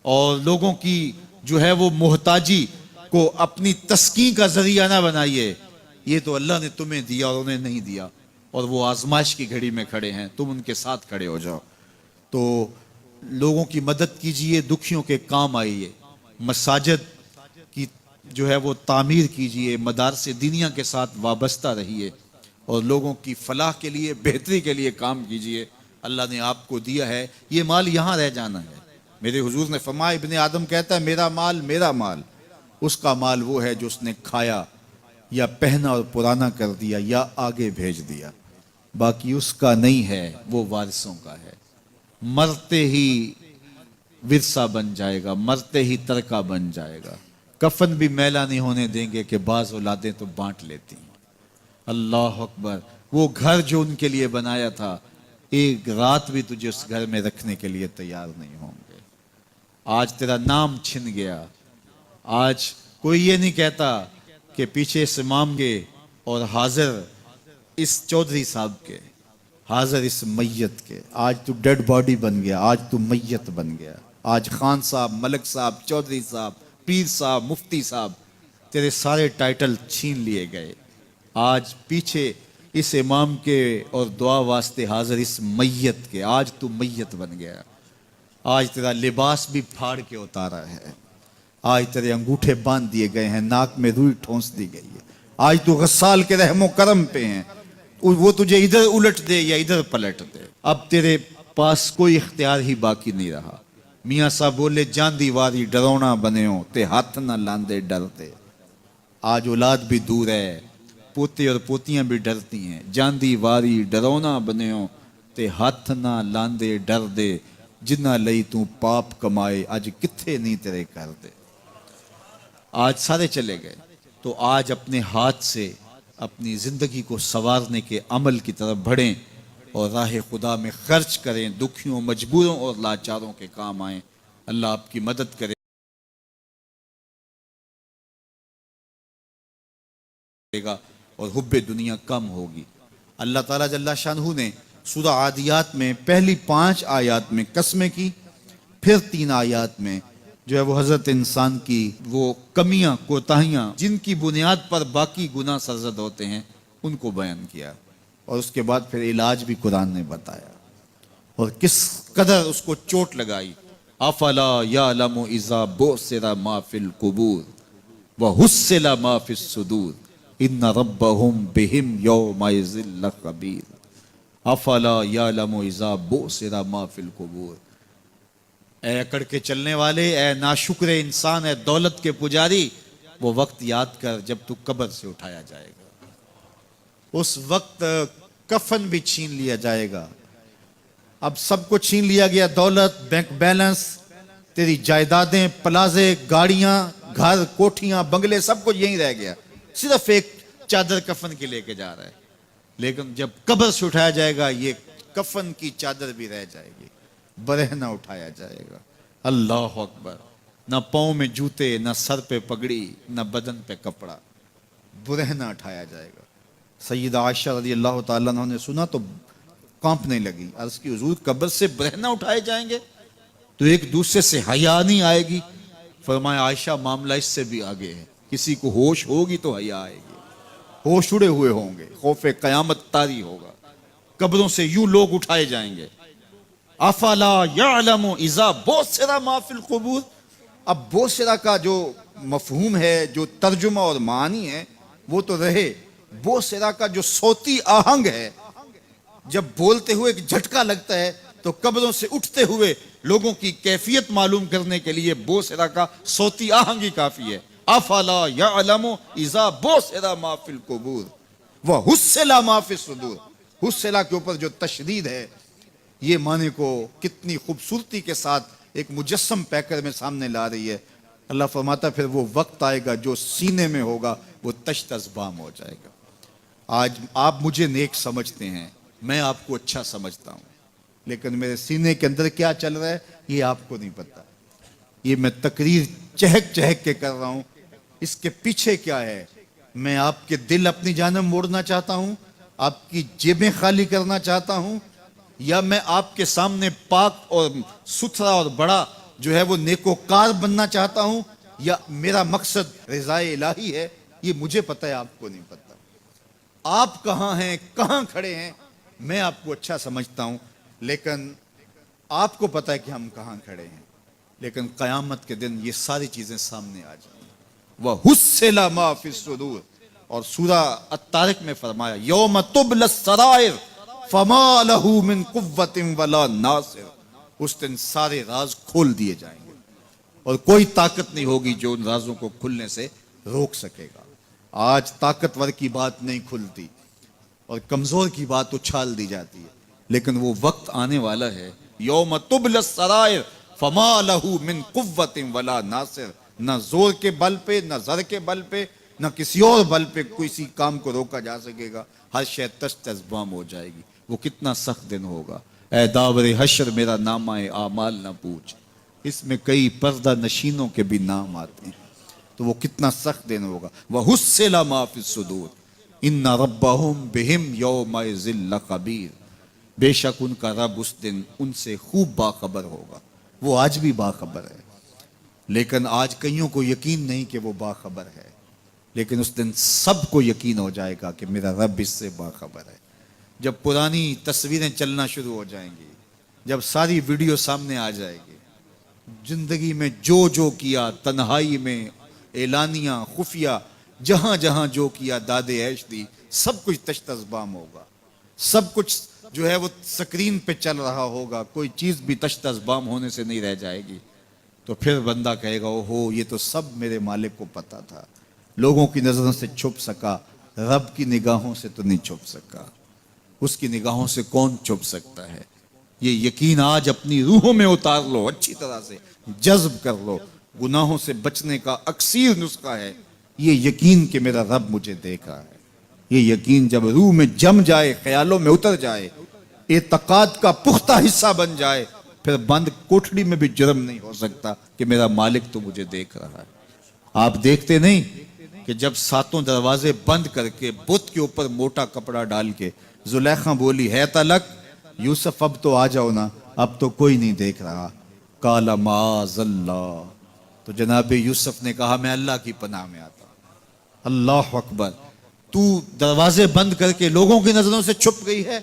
اور لوگوں کی جو ہے وہ محتاجی کو اپنی تسکین کا ذریعہ نہ بنائیے. یہ تو اللہ نے تمہیں دیا اور انہیں نہیں دیا، اور وہ آزمائش کی گھڑی میں کھڑے ہیں، تم ان کے ساتھ کھڑے ہو جاؤ. تو لوگوں کی مدد کیجئے، دکھیوں کے کام آئیے، مساجد کی جو ہے وہ تعمیر کیجئے، مدارس دینیہ کے ساتھ وابستہ رہیے، اور لوگوں کی فلاح کے لیے، بہتری کے لیے کام کیجئے. اللہ نے آپ کو دیا ہے، یہ مال یہاں رہ جانا ہے. میرے حضور نے فرمایا ابن آدم کہتا ہے میرا مال میرا مال، اس کا مال وہ ہے جو اس نے کھایا یا پہنا اور پرانا کر دیا یا آگے بھیج دیا، باقی اس کا نہیں ہے، وہ وارثوں کا ہے. مرتے ہی ورثہ بن جائے گا، مرتے ہی ترکہ بن جائے گا. کفن بھی میلا نہیں ہونے دیں گے کہ بعض اولادیں تو بانٹ لیتی ہیں. اللہ اکبر. وہ گھر جو ان کے لیے بنایا تھا، ایک رات بھی تجھے اس گھر میں رکھنے کے لیے تیار نہیں ہوں گے. آج تیرا نام چھن گیا. آج کوئی یہ نہیں کہتا کہ پیچھے اس امام کے اور حاضر اس چودھری صاحب کے، حاضر اس میت کے. آج تو ڈیڈ باڈی بن گیا، آج تو میت بن گیا. آج خان صاحب، ملک صاحب، چودھری صاحب، پیر صاحب، مفتی صاحب، تیرے سارے ٹائٹل چھین لیے گئے. آج پیچھے اس امام کے اور دعا واسطے حاضر اس میت کے. آج تو میت بن گیا. آج تیرا لباس بھی پھاڑ کے اتارا ہے. آج تیرے انگوٹھے باندھ دیے گئے ہیں, ناک میں روئی ٹھونس دی گئی ہے. آج تو غسال کے رحم و کرم پہ ہیں, وہ تجھے ادھر الٹ دے یا ادھر پلٹ دے. اب تیرے پاس کوئی اختیار ہی باقی نہیں رہا. میاں صاحب بولے جاندی واری ڈرونا بنے ہو تے ہاتھ نہ لاندے ڈرتے. آج اولاد بھی دور ہے, پوتے اور پوتیاں بھی ڈرتی ہیں. جاندی واری ڈرونا بنے ہو تے ہاتھ نہ لاندے ڈر دے. جنہ لئی تو پاپ کمائے اج کتھے نہیں تیرے کر دے. آج سارے چلے گئے, تو آج اپنے ہاتھ سے اپنی زندگی کو سنوارنے کے عمل کی طرف بڑھیں اور راہ خدا میں خرچ کریں, دکھیوں, مجبوروں اور لاچاروں کے کام آئیں. اللہ آپ کی مدد کرے گا اور حب دنیا کم ہوگی. اللہ تعالیٰ جل شانہ نے سورہ عادیات میں پہلی 5 آیات میں قسمیں کی, پھر 3 آیات میں جو ہے وہ حضرت انسان کی وہ کمیاں, کوتاہیاں جن کی بنیاد پر باقی گناہ سرزد ہوتے ہیں ان کو بیان کیا, اور اس کے بعد پھر علاج بھی قرآن نے بتایا اور کس قدر اس کو چوٹ لگائی. افلا یعلم اذا بعثر ما فی القبور وحصل ما فی الصدور ان ربهم بهم یومئذ لخبیر. افلا یعلم اذا بعثر ما فی القبور. اے اکڑ کے چلنے والے, اے ناشکر انسان, اے دولت کے پجاری, وہ وقت یاد کر جب تو قبر سے اٹھایا جائے گا. اس وقت کفن بھی چھین لیا جائے گا. اب سب کو چھین لیا گیا, دولت, بینک بیلنس, تیری جائیدادیں, پلازے, گاڑیاں, گھر, کوٹھیاں, بنگلے, سب کچھ یہیں رہ گیا. صرف ایک چادر کفن کے لے کے جا رہا ہے. لیکن جب قبر سے اٹھایا جائے گا یہ کفن کی چادر بھی رہ جائے گی, برہنہ اٹھایا جائے گا. اللہ اکبر. نہ پاؤں میں جوتے, نہ سر پہ پگڑی, نہ بدن پہ کپڑا, برہنہ اٹھایا جائے گا. سیدہ عائشہ رضی اللہ تعالیٰ عنہ نے سنا تو کانپنے لگی. عرض کی حضور قبر سے برہنہ اٹھائے جائیں گے تو ایک دوسرے سے حیا نہیں آئے گی؟ فرمایا عائشہ معاملہ اس سے بھی آگے ہے. کسی کو ہوش ہوگی تو حیا آئے گی, ہوش اڑے ہوئے ہوں گے, خوف قیامت طاری ہوگا. قبروں سے یوں لوگ اٹھائے جائیں گے. افلا یعلم اذا بعثر ما فی القبور. اب بوسرا کا جو مفہوم ہے, جو ترجمہ اور معنی ہے وہ تو رہے. بوسرا کا جو صوتی آہنگ ہے, جب بولتے ہوئے ایک جھٹکا لگتا ہے تو قبروں سے اٹھتے ہوئے لوگوں کی کیفیت معلوم کرنے کے لیے بوسرا کا صوتی آہنگ ہی کافی ہے. افلا یعلم اذا بعثر ما فی القبور وحصل ما فی الصدور. حصلہ کے اوپر جو تشدید ہے, یہ معنی کو کتنی خوبصورتی کے ساتھ ایک مجسم پیکر میں سامنے لا رہی ہے. اللہ فرماتا پھر وہ وقت آئے گا جو سینے میں ہوگا وہ تشت ازبام ہو جائے گا. آج آپ مجھے نیک سمجھتے ہیں, میں آپ کو اچھا سمجھتا ہوں, لیکن میرے سینے کے اندر کیا چل رہا ہے یہ آپ کو نہیں پتا. یہ میں تقریر چہک چہک کے کر رہا ہوں, اس کے پیچھے کیا ہے؟ میں آپ کے دل اپنی جانب موڑنا چاہتا ہوں, آپ کی جیبیں خالی کرنا چاہتا ہوں, یا میں آپ کے سامنے پاک اور ستھرا اور بڑا جو ہے وہ نیکوکار بننا چاہتا ہوں, یا میرا مقصد رضائے الہی ہے؟ یہ مجھے پتہ ہے, آپ کو نہیں پتہ. آپ کہاں ہیں, کہاں کھڑے ہیں, میں آپ کو اچھا سمجھتا ہوں, لیکن آپ کو پتہ ہے کہ ہم کہاں کھڑے ہیں. لیکن قیامت کے دن یہ ساری چیزیں سامنے آ جائیں. وَحُصِّلَ مَا فِي الصُّدُورِ. اور سورہ الطارق میں فرمایا یوم تبل السرائر فما لہو من قوت ولا ناصر. اس دن سارے راز کھول دیے جائیں گے اور کوئی طاقت نہیں ہوگی جو ان رازوں کو کھلنے سے روک سکے گا. آج طاقتور کی بات نہیں کھلتی اور کمزور کی بات اچھال دی جاتی ہے, لیکن وہ وقت آنے والا ہے یوم تبل السرائر فما لہو من قوت ولا ناصر. نہ زور کے بل پہ, نہ زر کے بل پہ, نہ کسی اور بل پہ کسی کام کو روکا جا سکے گا. ہر شے تشت ازبام ہو جائے گی. وہ کتنا سخت دن ہوگا. اے داور حشر میرا نامہ اعمال نہ پوچھ, اس میں کئی پردہ نشینوں کے بھی نام آتے ہیں. تو وہ کتنا سخت دن ہوگا. وَحُصِّلَ مَا فِي الصُّدُورِ إِنَّ رَبَّهُمْ بِهِمْ يَوْمَئِذٍ لَخَبِيرٌ. بے شک ان کا رب اس دن ان سے خوب باخبر ہوگا. وہ آج بھی باخبر ہے, لیکن آج کئیوں کو یقین نہیں کہ وہ باخبر ہے. لیکن اس دن سب کو یقین ہو جائے گا کہ میرا رب اس سے باخبر ہے۔ جب پرانی تصویریں چلنا شروع ہو جائیں گی، جب ساری ویڈیو سامنے آ جائے گی، زندگی میں جو کیا، تنہائی میں، اعلانیہ، خفیہ، جہاں جہاں جو کیا، داد عیش دی، سب کچھ تشت ازبام ہوگا، سب کچھ جو ہے وہ سکرین پہ چل رہا ہوگا، کوئی چیز بھی تشت ازبام ہونے سے نہیں رہ جائے گی۔ تو پھر بندہ کہے گا اوہو، یہ تو سب میرے مالک کو پتا تھا، لوگوں کی نظروں سے چھپ سکا، رب کی نگاہوں سے تو نہیں چھپ سکا۔ اس کی نگاہوں سے کون چھپ سکتا ہے؟ یہ یقین آج اپنی روحوں میں اتار لو، اچھی طرح سے جذب کر لو۔ گناہوں سے بچنے کا اکسیر نسخہ ہے یہ یقین کہ میرا رب مجھے دیکھ رہا ہے۔ یہ یقین جب روح میں جم جائے، خیالوں میں اتر جائے، اعتقاد کا پختہ حصہ بن جائے، پھر بند کوٹھڑی میں بھی جرم نہیں ہو سکتا کہ میرا مالک تو مجھے دیکھ رہا ہے۔ آپ دیکھتے نہیں کہ جب ساتوں دروازے بند کر کے بت کے اوپر موٹا کپڑا ڈال کے زلیخا بولی ہے تلک، یوسف اب تو آ جاؤ نا، اب تو کوئی نہیں دیکھ رہا، قال معاذ اللہ، تو جناب یوسف نے کہا میں اللہ کی پناہ میں آتا ہوں۔ اللہ اکبر، تو دروازے بند کر کے لوگوں کی نظروں سے چھپ گئی ہے،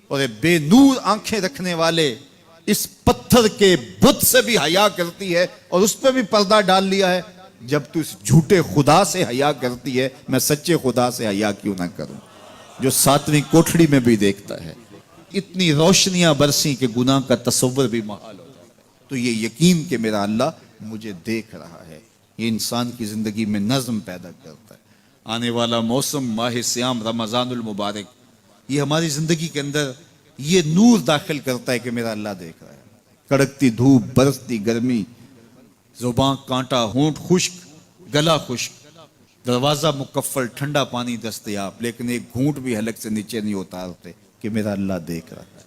اور بے نور آنکھیں رکھنے والے اس پتھر کے بت سے بھی حیا کرتی ہے اور اس پہ بھی پردہ ڈال لیا ہے۔ جب تو اس جھوٹے خدا سے حیا کرتی ہے، میں سچے خدا سے حیا کیوں نہ کروں جو ساتویں کوٹھڑی میں بھی دیکھتا ہے۔ اتنی روشنیاں برسی کہ گناہ کا تصور بھی محال ہو جاتا ہے۔ تو یہ یقین کہ میرا اللہ مجھے دیکھ رہا ہے، یہ انسان کی زندگی میں نظم پیدا کرتا ہے۔ آنے والا موسم ماہ سیام رمضان المبارک، یہ ہماری زندگی کے اندر یہ نور داخل کرتا ہے کہ میرا اللہ دیکھ رہا ہے۔ کڑکتی دھوپ، برستی گرمی، زباں کانٹا، ہونٹ خشک، گلا خشک، دروازہ مکفل، ٹھنڈا پانی دستیاب، لیکن ایک گھونٹ بھی حلق سے نیچے نہیں اتارتے کہ میرا اللہ دیکھ رہا ہے۔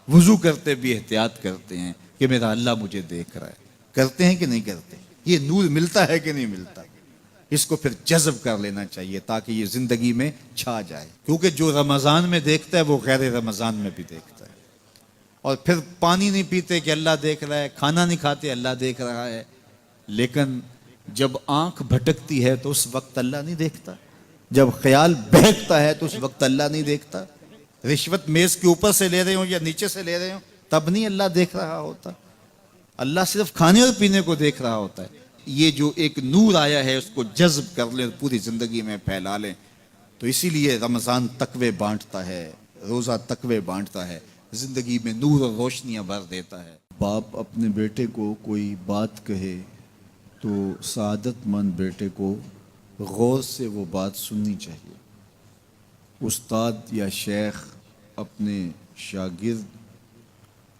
وضو کرتے بھی احتیاط کرتے ہیں کہ میرا اللہ مجھے دیکھ رہا ہے۔ کرتے ہیں کہ نہیں کرتے؟ یہ نور ملتا ہے کہ نہیں ملتا؟ اس کو پھر جذب کر لینا چاہیے تاکہ یہ زندگی میں چھا جائے، کیونکہ جو رمضان میں دیکھتا ہے وہ غیر رمضان میں بھی دیکھتا ہے۔ اور پھر پانی نہیں پیتے کہ اللہ دیکھ رہا ہے، کھانا نہیں کھاتے اللہ دیکھ رہا ہے، لیکن جب آنکھ بھٹکتی ہے تو اس وقت اللہ نہیں دیکھتا، جب خیال بہکتا ہے تو اس وقت اللہ نہیں دیکھتا، رشوت میز کے اوپر سے لے رہے ہوں یا نیچے سے لے رہے ہوں تب نہیں اللہ دیکھ رہا ہوتا، اللہ صرف کھانے اور پینے کو دیکھ رہا ہوتا ہے۔ یہ جو ایک نور آیا ہے اس کو جذب کر لیں، پوری زندگی میں پھیلا لیں۔ تو اسی لیے رمضان تقوی بانٹتا ہے، روزہ تقوی بانٹتا ہے، زندگی میں نور اور روشنیاں بھر دیتا ہے۔ باپ اپنے بیٹے کو کوئی بات کہے تو سعادت مند بیٹے کو غور سے وہ بات سننی چاہیے۔ استاد یا شیخ اپنے شاگرد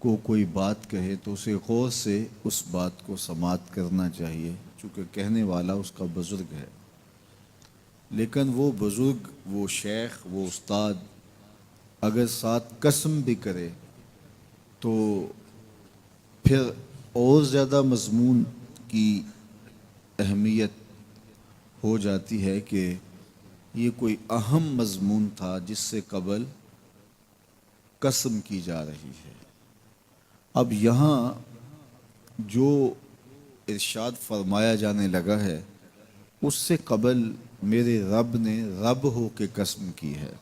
کو کوئی بات کہے تو اسے غور سے اس بات کو سماعت کرنا چاہیے، چونکہ کہنے والا اس کا بزرگ ہے۔ لیکن وہ بزرگ، وہ شیخ، وہ استاد اگر ساتھ قسم بھی کرے تو پھر اور زیادہ مضمون کی اہمیت ہو جاتی ہے کہ یہ کوئی اہم مضمون تھا جس سے قبل قسم کی جا رہی ہے۔ اب یہاں جو ارشاد فرمایا جانے لگا ہے اس سے قبل میرے رب نے رب ہو کے قسم کی ہے۔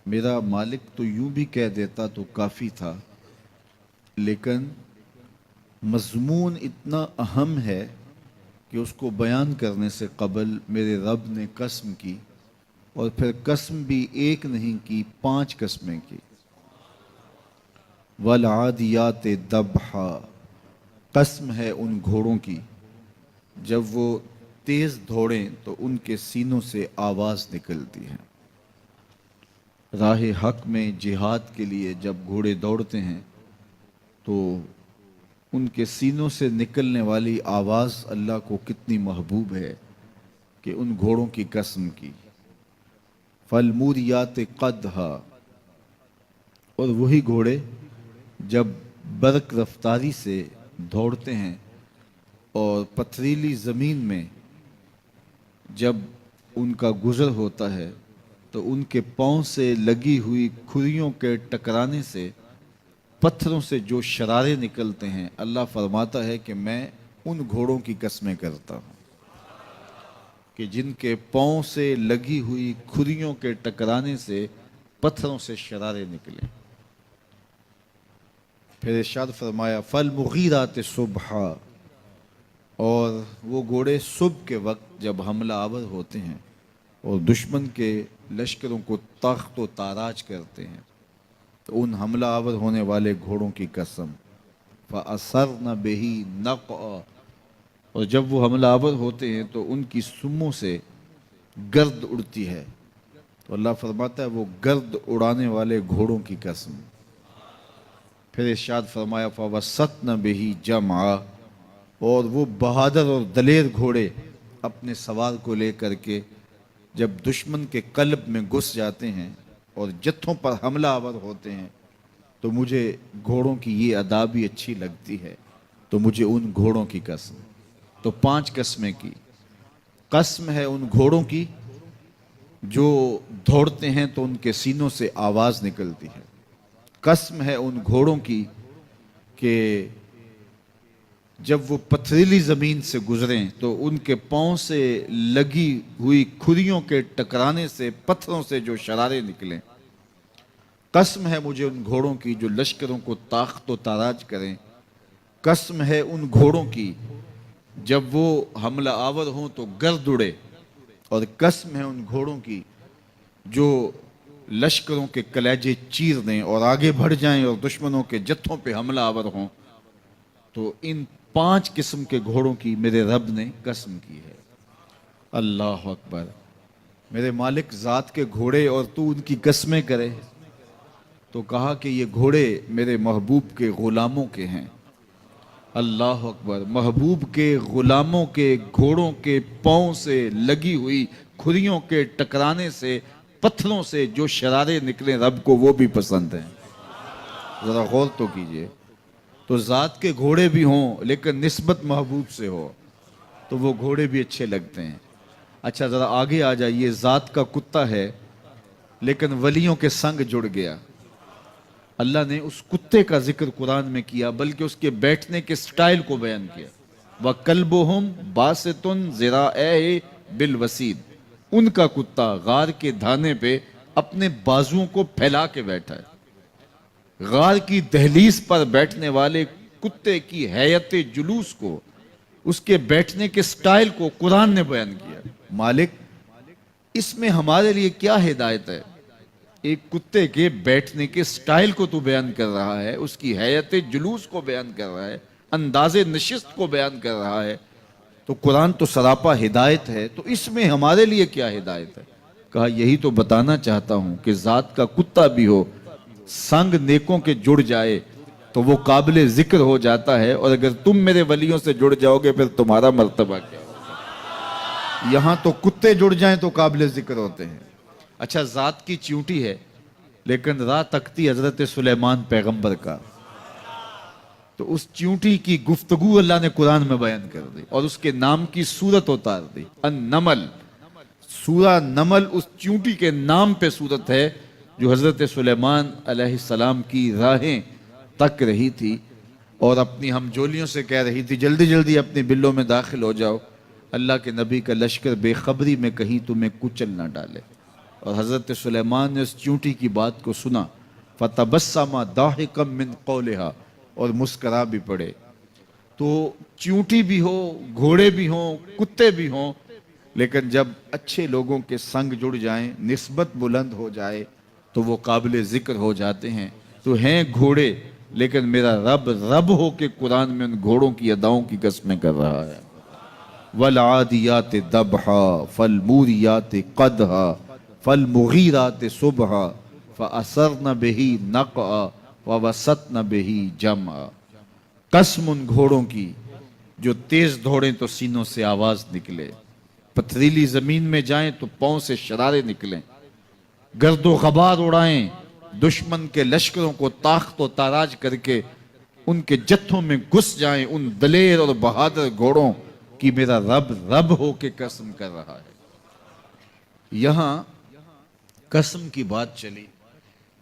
میرا مالک تو یوں بھی کہہ دیتا تو کافی تھا، لیکن مضمون اتنا اہم ہے کہ اس کو بیان کرنے سے قبل میرے رب نے قسم کی، اور پھر قسم بھی ایک نہیں کی، 5 قسمیں کی۔ والعادیات ضبحا، قسم ہے ان گھوڑوں کی جب وہ تیز دوڑیں تو ان کے سینوں سے آواز نکلتی ہے۔ راہ حق میں جہاد کے لیے جب گھوڑے دوڑتے ہیں تو ان کے سینوں سے نکلنے والی آواز اللہ کو کتنی محبوب ہے کہ ان گھوڑوں کی قسم کی۔ فالموریات قدحا، اور وہی گھوڑے جب برق رفتاری سے دوڑتے ہیں اور پتھریلی زمین میں جب ان کا گزر ہوتا ہے تو ان کے پاؤں سے لگی ہوئی کھریوں کے ٹکرانے سے پتھروں سے جو شرارے نکلتے ہیں، اللہ فرماتا ہے کہ میں ان گھوڑوں کی قسمیں کرتا ہوں کہ جن کے پاؤں سے لگی ہوئی کھریوں کے ٹکرانے سے پتھروں سے شرارے نکلے۔ پھر ارشاد فرمایا فالمغیرات صبحا، اور وہ گھوڑے صبح کے وقت جب حملہ آور ہوتے ہیں اور دشمن کے لشکروں کو تخت و تاراج کرتے ہیں، تو ان حملہ آور ہونے والے گھوڑوں کی قسم، فَأَثَرْنَ بِهِ نَقْعًا، اور جب وہ حملہ آور ہوتے ہیں تو ان کی سموں سے گرد اڑتی ہے، تو اللہ فرماتا ہے وہ گرد اڑانے والے گھوڑوں کی قسم۔ پھر ارشاد فرمایا فَوَسَّطْنَ بِهِ جَمْعًا، اور وہ بہادر اور دلیر گھوڑے اپنے سوار کو لے کر کے جب دشمن کے قلب میں گھس جاتے ہیں اور جتھوں پر حملہ آور ہوتے ہیں، تو مجھے گھوڑوں کی یہ ادا بھی اچھی لگتی ہے، تو مجھے ان گھوڑوں کی قسم۔ تو 5 قسمیں کی۔ قسم ہے ان گھوڑوں کی جو دوڑتے ہیں تو ان کے سینوں سے آواز نکلتی ہے۔ قسم ہے ان گھوڑوں کی کہ جب وہ پتھریلی زمین سے گزریں تو ان کے پاؤں سے لگی ہوئی کھریوں کے ٹکرانے سے پتھروں سے جو شرارے نکلیں۔ قسم ہے مجھے ان گھوڑوں کی جو لشکروں کو تاخت و تاراج کریں۔ قسم ہے ان گھوڑوں کی جب وہ حملہ آور ہوں تو گرد اڑے، اور قسم ہے ان گھوڑوں کی جو لشکروں کے کلیجے چیر دیں اور آگے بڑھ جائیں اور دشمنوں کے جتھوں پہ حملہ آور ہوں۔ تو ان 5 قسم کے گھوڑوں کی میرے رب نے قسم کی ہے۔ اللہ اکبر! میرے مالک ذات کے گھوڑے اور تو ان کی قسمیں کرے، تو کہا کہ یہ گھوڑے میرے محبوب کے غلاموں کے ہیں۔ اللہ اکبر! محبوب کے غلاموں کے گھوڑوں کے پاؤں سے لگی ہوئی کھریوں کے ٹکرانے سے پتھروں سے جو شرارے نکلے رب کو وہ بھی پسند ہیں۔ ذرا غور تو کیجئے۔ تو ذات کے گھوڑے بھی ہوں لیکن نسبت محبوب سے ہو تو وہ گھوڑے بھی اچھے لگتے ہیں۔ اچھا ذرا آگے آ جائیے، ذات کا کتا ہے لیکن ولیوں کے سنگ جڑ گیا۔ اللہ نے اس کتے کا ذکر قرآن میں کیا بلکہ اس کے بیٹھنے کے سٹائل کو بیان کیا۔ وَكَلْبُهُمْ بَاسِطٌ ذِرَاعَيْهِ بِالْوَسِيدِ، ان کا کتا غار کے دھانے پہ اپنے بازوؤں کو پھیلا کے بیٹھا ہے۔ غار کی دہلیز پر بیٹھنے والے کتے کی حیت جلوس کو، اس کے بیٹھنے کے سٹائل کو قرآن نے بیان کیا۔ مالک اس میں ہمارے لیے کیا ہدایت ہے؟ ایک کتے کے بیٹھنے کے سٹائل کو تو بیان کر رہا ہے، اس کی حیت جلوس کو بیان کر رہا ہے، انداز نشست کو بیان کر رہا ہے، تو قرآن تو سراپا ہدایت ہے، تو اس میں ہمارے لیے کیا ہدایت ہے؟ کہا یہی تو بتانا چاہتا ہوں کہ ذات کا کتا بھی ہو، سنگ نیکوں کے جڑ جائے تو وہ قابل ذکر ہو جاتا ہے، اور اگر تم میرے ولیوں سے جڑ جاؤ گے پھر تمہارا مرتبہ کیا ہوگا؟ یہاں تو کتے جڑ جائیں تو قابل ذکر ہوتے ہیں۔ اچھا ذات کی چیونٹی ہے لیکن راہ تکتی حضرت سلیمان پیغمبر کا، تو اس چیونٹی کی گفتگو اللہ نے قرآن میں بیان کر دی اور اس کے نام کی صورت اتار دی۔ النمل، سورہ نمل اس چیونٹی کے نام پہ صورت ہے جو حضرت سلیمان علیہ السلام کی راہیں تک رہی تھی اور اپنی ہمجولیوں سے کہہ رہی تھی جلدی جلدی اپنی بلوں میں داخل ہو جاؤ، اللہ کے نبی کا لشکر بے خبری میں کہیں تمہیں کچل نہ ڈالے۔ اور حضرت سلیمان نے اس چیونٹی کی بات کو سنا، فَتَبَسَّمَ ضَاحِكًا مِّن قَوْلِهَا، اور مسکرا بھی پڑے۔ تو چیونٹی بھی ہو، گھوڑے بھی ہوں، کتے بھی ہوں، لیکن جب اچھے لوگوں کے سنگ جڑ جائیں، نسبت بلند ہو جائے تو وہ قابل ذکر ہو جاتے ہیں۔ تو ہیں گھوڑے لیکن میرا رب رب ہو کے قرآن میں ان گھوڑوں کی اداؤں کی قسمیں کر رہا ہے۔ وَالْعَادِيَاتِ ضَبْحًا فَالْمُورِيَاتِ قَدْحًا فَالْمُغِيرَاتِ صُبْحًا فَأَثَرْنَ بِهِ نَقْعًا وَوَسَطْنَ بِهِ جَمْعًا۔ قسم ان گھوڑوں کی جو تیز دوڑیں تو سینوں سے آواز نکلے، پتھریلی زمین میں جائیں تو پاؤں سے شرارے نکلیں، گرد و غبار اڑائیں، دشمن کے لشکروں کو تاخت و تاراج کر کے ان کے جتھوں میں گھس جائیں، ان دلیر اور بہادر گھوڑوں کی میرا رب رب ہو کے قسم کر رہا ہے۔ یہاں قسم کی بات چلی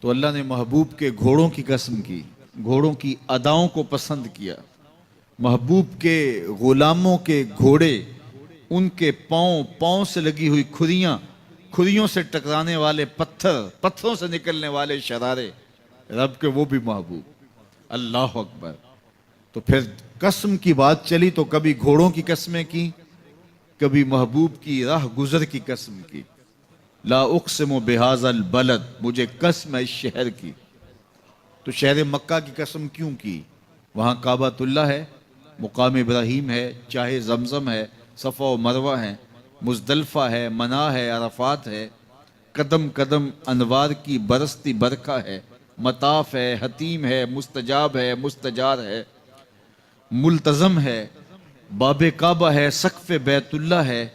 تو اللہ نے محبوب کے گھوڑوں کی قسم کی، گھوڑوں کی اداؤں کو پسند کیا. محبوب کے غلاموں کے گھوڑے، ان کے پاؤں سے لگی ہوئی کھریوں سے ٹکرانے والے پتھروں سے نکلنے والے شرارے، رب کے وہ بھی محبوب. اللہ اکبر. تو پھر قسم کی بات چلی تو کبھی گھوڑوں کی قسمیں کی، کبھی محبوب کی راہ گزر کی قسم کی. لا اقسم بہذا البلد، مجھے قسم ہے اس شہر کی. تو شہر مکہ کی قسم کیوں کی؟ وہاں کعبۃ اللہ ہے، مقام ابراہیم ہے، چاہے زمزم ہے، صفا و مروہ ہے، مزدلفہ ہے، منا ہے، عرفات ہے، قدم قدم انوار کی برستی برکھا ہے، مطاف ہے، حتیم ہے، مستجاب ہے، مستجار ہے، ملتزم ہے، باب کعبہ ہے، سقف بیت اللہ ہے،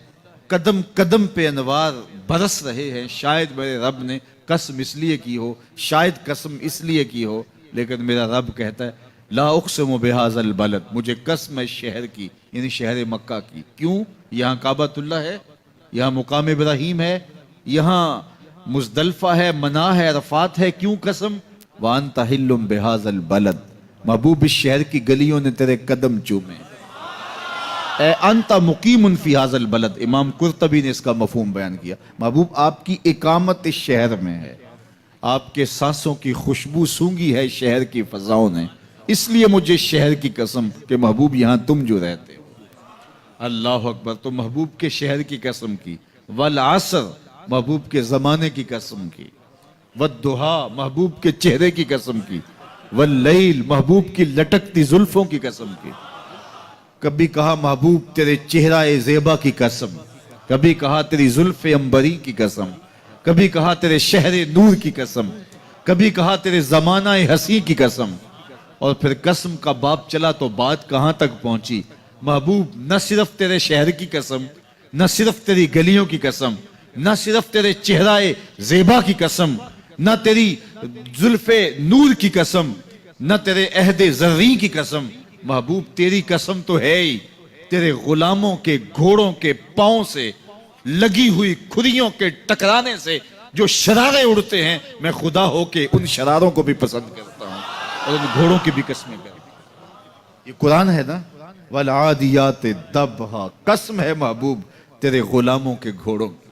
قدم قدم پہ انوار برس رہے ہیں. شاید میرے رب نے قسم اس لیے کی ہو، شاید قسم اس لیے کی ہو، لیکن میرا رب کہتا ہے لا اقسم بہذا البلد، مجھے قسم ہے شہر کی، یعنی شہر مکہ کی. کیوں؟ یہاں کعبۃ اللہ ہے، یہاں مقام ابراہیم ہے، یہاں مزدلفہ ہے، منا ہے، عرفات ہے. کیوں قسم؟ وانت حل بہذا البلد، محبوب اس شہر کی گلیوں نے تیرے قدم چومے. اے انت مقیم فی ھذا البلد، امام قرطبی نے اس کا مفہوم بیان کیا. محبوب آپ کی اقامت اس شہر میں ہے، آپ کے سانسوں کی خوشبو سونگی ہے شہر کی فضاؤں نے، اس لیے مجھے شہر کی قسم کہ محبوب یہاں تم جو رہتے ہو. اللہ اکبر. تو محبوب کے شہر کی قسم کی. والعصر، محبوب کے زمانے کی قسم کی. والضحیٰ، محبوب کے چہرے کی قسم کی. واللیل، محبوب کی لٹکتی زلفوں کی قسم کی. کبھی کہا محبوب تیرے چہرہ زیبا کی قسم، کبھی کہا تیری زلف عنبری کی قسم، کبھی کہا تیرے شہر نور کی قسم، کبھی کہا تیرے زمانہ حسین کی قسم. اور پھر قسم کا باب چلا تو بات کہاں تک پہنچی. محبوب نہ صرف تیرے شہر کی قسم، نہ صرف تیری گلیوں کی قسم، نہ صرف تیرے چہرہ زیبا کی قسم، نہ تیری زلف نور کی قسم، نہ تیرے عہد زرعی کی قسم. محبوب تیری قسم تو ہے ہی تیرے غلاموں کے گھوڑوں کے پاؤں سے لگی ہوئی کھریوں کے ٹکرانے سے جو شرارے اڑتے ہیں، میں خدا ہو کے ان شراروں کو بھی پسند کرتا ہوں اور ان گھوڑوں کی بھی قسمیں کرتا ہوں. یہ قرآن ہے نا. والعادیات ضبحا، قسم ہے محبوب تیرے غلاموں کے گھوڑوں کی.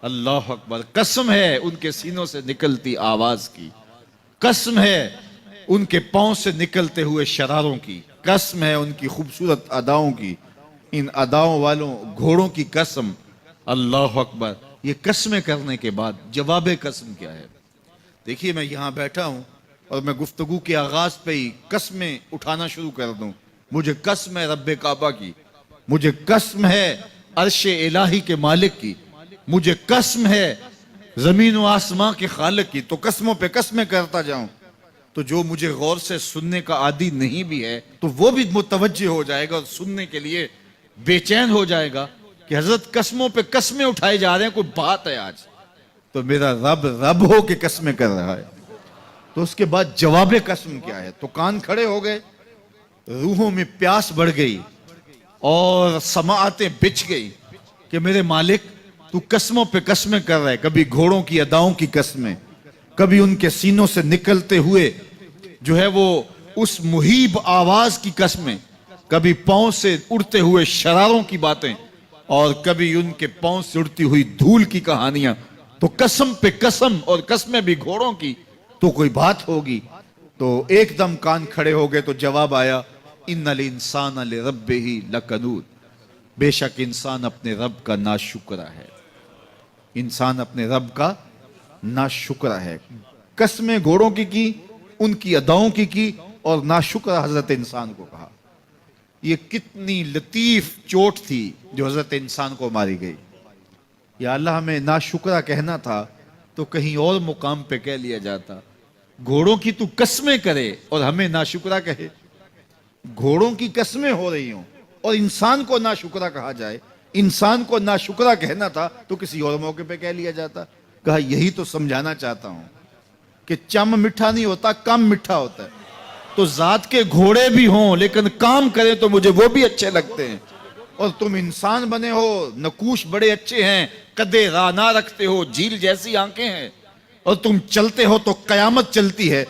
اللہ اکبر. قسم ہے ان کے سینوں سے نکلتی آواز کی، قسم ہے ان کے پاؤں سے نکلتے ہوئے شراروں کی، قسم ہے ان کی خوبصورت اداؤں کی، ان اداؤں والوں گھوڑوں کی قسم. اللہ اکبر. یہ قسمیں کرنے کے بعد جواب قسم کیا ہے؟ دیکھیے میں یہاں بیٹھا ہوں اور میں گفتگو کے آغاز پہ ہی قسمیں اٹھانا شروع کر دوں. مجھے قسم ہے رب کعبہ کی، مجھے قسم ہے عرش الہی کے مالک کی، مجھے قسم ہے زمین و آسمان کے خالق کی. تو قسموں پہ قسمیں کرتا جاؤں تو جو مجھے غور سے سننے کا عادی نہیں بھی ہے تو وہ بھی متوجہ ہو جائے گا اور سننے کے لیے بے چین ہو جائے گا کہ حضرت قسموں پہ قسمیں اٹھائے جا رہے ہیں، کوئی بات ہے آج. تو میرا رب ہو کے قسمیں کر رہا ہے. تو اس کے بعد جواب قسم کیا ہے؟ تو کان کھڑے ہو گئے، روحوں میں پیاس بڑھ گئی اور سماعتیں بچھ گئی کہ میرے مالک تو قسموں پہ قسمیں کر رہے. کبھی گھوڑوں کی اداؤں کی قسمیں، کبھی ان کے سینوں سے نکلتے ہوئے جو ہے وہ اس مہیب آواز کی قسمیں، کبھی پاؤں سے اڑتے ہوئے شراروں کی باتیں، اور کبھی ان کے پاؤں سے اڑتی ہوئی دھول کی کہانیاں. تو قسم پہ قسم، اور قسمیں بھی گھوڑوں کی، تو کوئی بات ہوگی. تو ایک دم کان کھڑے ہو گئے تو جواب آیا ان الانسان لربہ لکنود، بے شک انسان اپنے رب کا ناشکرہ ہے. انسان اپنے رب کا ناشکرہ ہے. قسمیں گھوڑوں کی ان کی اداؤں کی اور ناشکرہ حضرت انسان کو کہا. یہ کتنی لطیف چوٹ تھی جو حضرت انسان کو ماری گئی. یا اللہ ہمیں ناشکرہ کہنا تھا تو کہیں اور مقام پہ کہہ لیا جاتا. گھوڑوں کی تو قسمیں کرے اور ہمیں ناشکرہ کہے. گھوڑوں کی قسمیں ہو رہی ہوں اور انسان کو ناشکرہ کہا جائے. انسان کو ناشکرہ کہنا تھا تو کسی اور موقع پہ کہہ لیا جاتا. کہا یہی تو سمجھانا چاہتا ہوں کہ چم میٹھا نہیں ہوتا، کام میٹھا ہوتا ہے. تو ذات کے گھوڑے بھی ہوں لیکن کام کریں تو مجھے وہ بھی اچھے لگتے ہیں. اور تم انسان بنے ہو، نقوش بڑے اچھے ہیں، قدے رانا رکھتے ہو، جھیل جیسی آنکھیں ہیں، اور تم چلتے ہو تو قیامت چلتی ہے.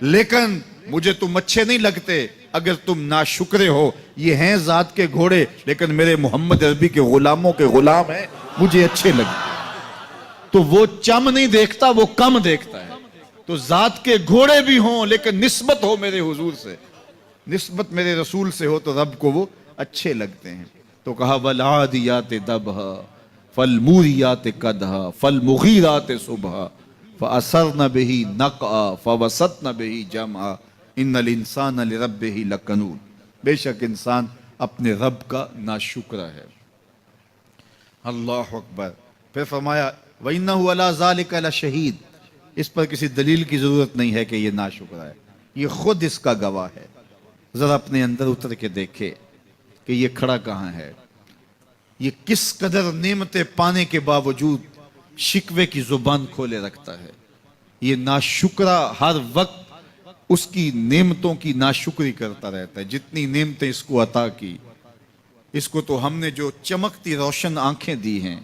لیکن مجھے تم اچھے نہیں لگتے اگر تم ناشکرے ہو. یہ ہیں ذات کے گھوڑے لیکن میرے محمد عربی کے غلاموں کے غلام ہیں, مجھے اچھے لگتے. تو وہ چم نہیں دیکھتا, وہ کم دیکھتا ہے. تو ذات کے گھوڑے بھی ہوں لیکن نسبت ہو میرے حضور سے, نسبت میرے رسول سے ہو تو رب کو وہ اچھے لگتے ہیں. تو کہا وَالْعَادِيَاتِ دَبْحًا فَالْمُورِيَاتِ قَدْحًا فَالْمُغِيرَاتِ صُبْحًا فَأَثَرْنَ بِهِ نَقْعًا فَوَسَطْنَ بِهِ جَمْعًا إِنَّ الْإِنسَانَ لِرَبِّهِ لَكَنُودٌ. بے شک انسان اپنے رب کا ناشکرہ ہے. اللہ اکبر. پھر فرمایا وَإِنَّهُ عَلَىٰ ذَلِكَ لَشَهِيدٌ. اس پر کسی دلیل کی ضرورت نہیں ہے کہ یہ ناشکرہ ہے, یہ خود اس کا گواہ ہے. ذرا اپنے اندر اتر کے دیکھے کہ یہ کھڑا کہاں ہے, یہ کس قدر نعمتیں پانے کے باوجود شکوے کی زبان کھولے رکھتا ہے. یہ ناشکرہ ہر وقت اس کی نعمتوں کی ناشکری کرتا رہتا ہے. جتنی نعمتیں اس کو عطا کی, اس کو تو ہم نے جو چمکتی روشن آنکھیں دی ہیں,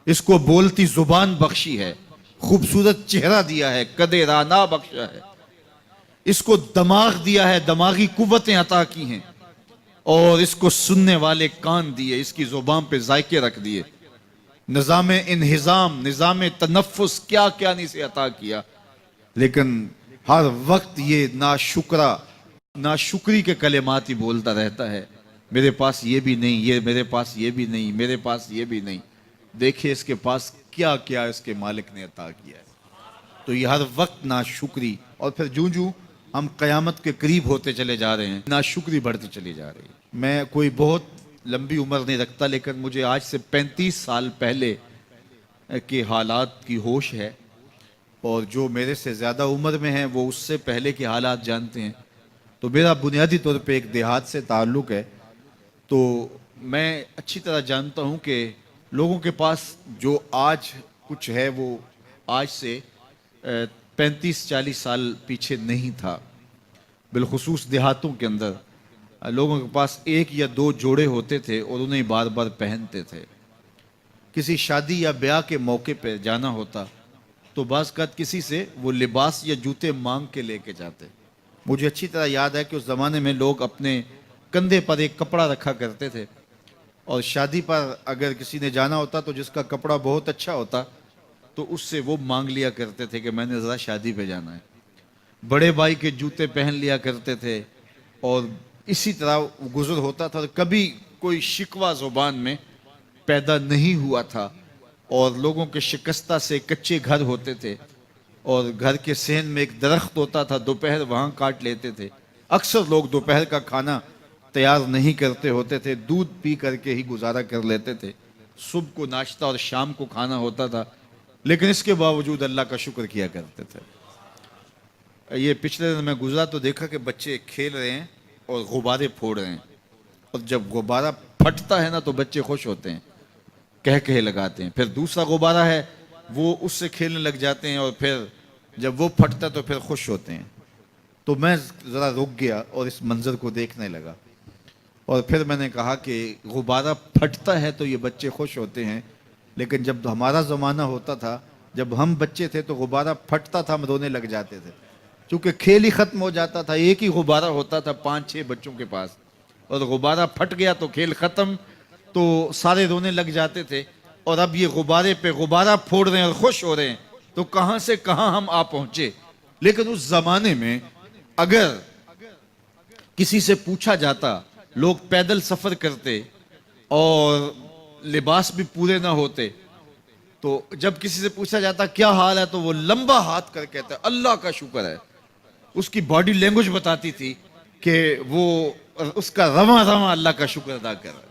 اس کو بولتی زبان بخشی ہے, خوبصورت چہرہ دیا ہے, قد رانا بخشا ہے, اس کو دماغ دیا ہے, دماغی قوتیں عطا کی ہیں, اور اس کو سننے والے کان دیے, اس کی زبان پہ ذائقے رکھ دیے, نظام انہضام, نظام تنفس, کیا کیا نہیں سے عطا کیا. لیکن ہر وقت یہ ناشکری کے کلمات ہی بولتا رہتا ہے. میرے پاس یہ بھی نہیں, یہ میرے پاس یہ بھی نہیں, میرے پاس یہ بھی نہیں. دیکھیں اس کے پاس کیا کیا اس کے مالک نے عطا کیا ہے. تو یہ ہر وقت ناشکری, اور پھر جوں جوں ہم قیامت کے قریب ہوتے چلے جا رہے ہیں ناشکری بڑھتی چلی جا رہی ہے. میں کوئی بہت لمبی عمر نہیں رکھتا لیکن مجھے آج سے 35 سال پہلے کے حالات کی ہوش ہے, اور جو میرے سے زیادہ عمر میں ہیں وہ اس سے پہلے کے حالات جانتے ہیں. تو میرا بنیادی طور پہ ایک دیہات سے تعلق ہے, تو میں اچھی طرح جانتا ہوں کہ لوگوں کے پاس جو آج کچھ ہے وہ آج سے 35-40 سال پیچھے نہیں تھا. بالخصوص دیہاتوں کے اندر لوگوں کے پاس 1 یا 2 جوڑے ہوتے تھے اور انہیں بار بار پہنتے تھے. کسی شادی یا بیاہ کے موقع پہ جانا ہوتا تو بعض اوقات کسی سے وہ لباس یا جوتے مانگ کے لے کے جاتے. مجھے اچھی طرح یاد ہے کہ اس زمانے میں لوگ اپنے کندھے پر ایک کپڑا رکھا کرتے تھے, اور شادی پر اگر کسی نے جانا ہوتا تو جس کا کپڑا بہت اچھا ہوتا تو اس سے وہ مانگ لیا کرتے تھے کہ میں نے ذرا شادی پہ جانا ہے. بڑے بھائی کے جوتے پہن لیا کرتے تھے, اور اسی طرح گزر ہوتا تھا. کبھی کوئی شکوہ زبان میں پیدا نہیں ہوا تھا, اور لوگوں کے شکستہ سے کچے گھر ہوتے تھے, اور گھر کے صحن میں ایک درخت ہوتا تھا, دوپہر وہاں کاٹ لیتے تھے. اکثر لوگ دوپہر کا کھانا تیار نہیں کرتے ہوتے تھے, دودھ پی کر کے ہی گزارا کر لیتے تھے. صبح کو ناشتہ اور شام کو کھانا ہوتا تھا, لیکن اس کے باوجود اللہ کا شکر کیا کرتے تھے. یہ پچھلے دن میں گزرا تو دیکھا کہ بچے کھیل رہے ہیں اور غبارے پھوڑ رہے ہیں, اور جب غبارہ پھٹتا ہے نا تو بچے خوش ہوتے ہیں, کہہ لگاتے ہیں. پھر دوسرا غبارہ ہے وہ اس سے کھیلنے لگ جاتے ہیں, اور پھر جب وہ پھٹتا تو پھر خوش ہوتے ہیں. تو میں ذرا رک گیا اور اس منظر کو دیکھنے لگا, اور پھر میں نے کہا کہ غبارہ پھٹتا ہے تو یہ بچے خوش ہوتے ہیں, لیکن جب ہمارا زمانہ ہوتا تھا, جب ہم بچے تھے تو غبارہ پھٹتا تھا, ہم رونے لگ جاتے تھے, کیونکہ کھیل ہی ختم ہو جاتا تھا. ایک ہی غبارہ ہوتا تھا 5-6 بچوں کے پاس, اور غبارہ پھٹ گیا تو کھیل ختم, تو سارے رونے لگ جاتے تھے. اور اب یہ غبارے پہ غبارہ پھوڑ رہے ہیں اور خوش ہو رہے ہیں, تو کہاں سے کہاں ہم آ پہنچے. لیکن اس زمانے میں اگر کسی سے پوچھا جاتا, لوگ پیدل سفر کرتے اور لباس بھی پورے نہ ہوتے, تو جب کسی سے پوچھا جاتا کیا حال ہے تو وہ لمبا ہاتھ کر کہتا ہے اللہ کا شکر ہے. اس کی باڈی لینگویج بتاتی تھی کہ وہ اس کا رواں رواں اللہ کا شکر ادا کر رہا ہے.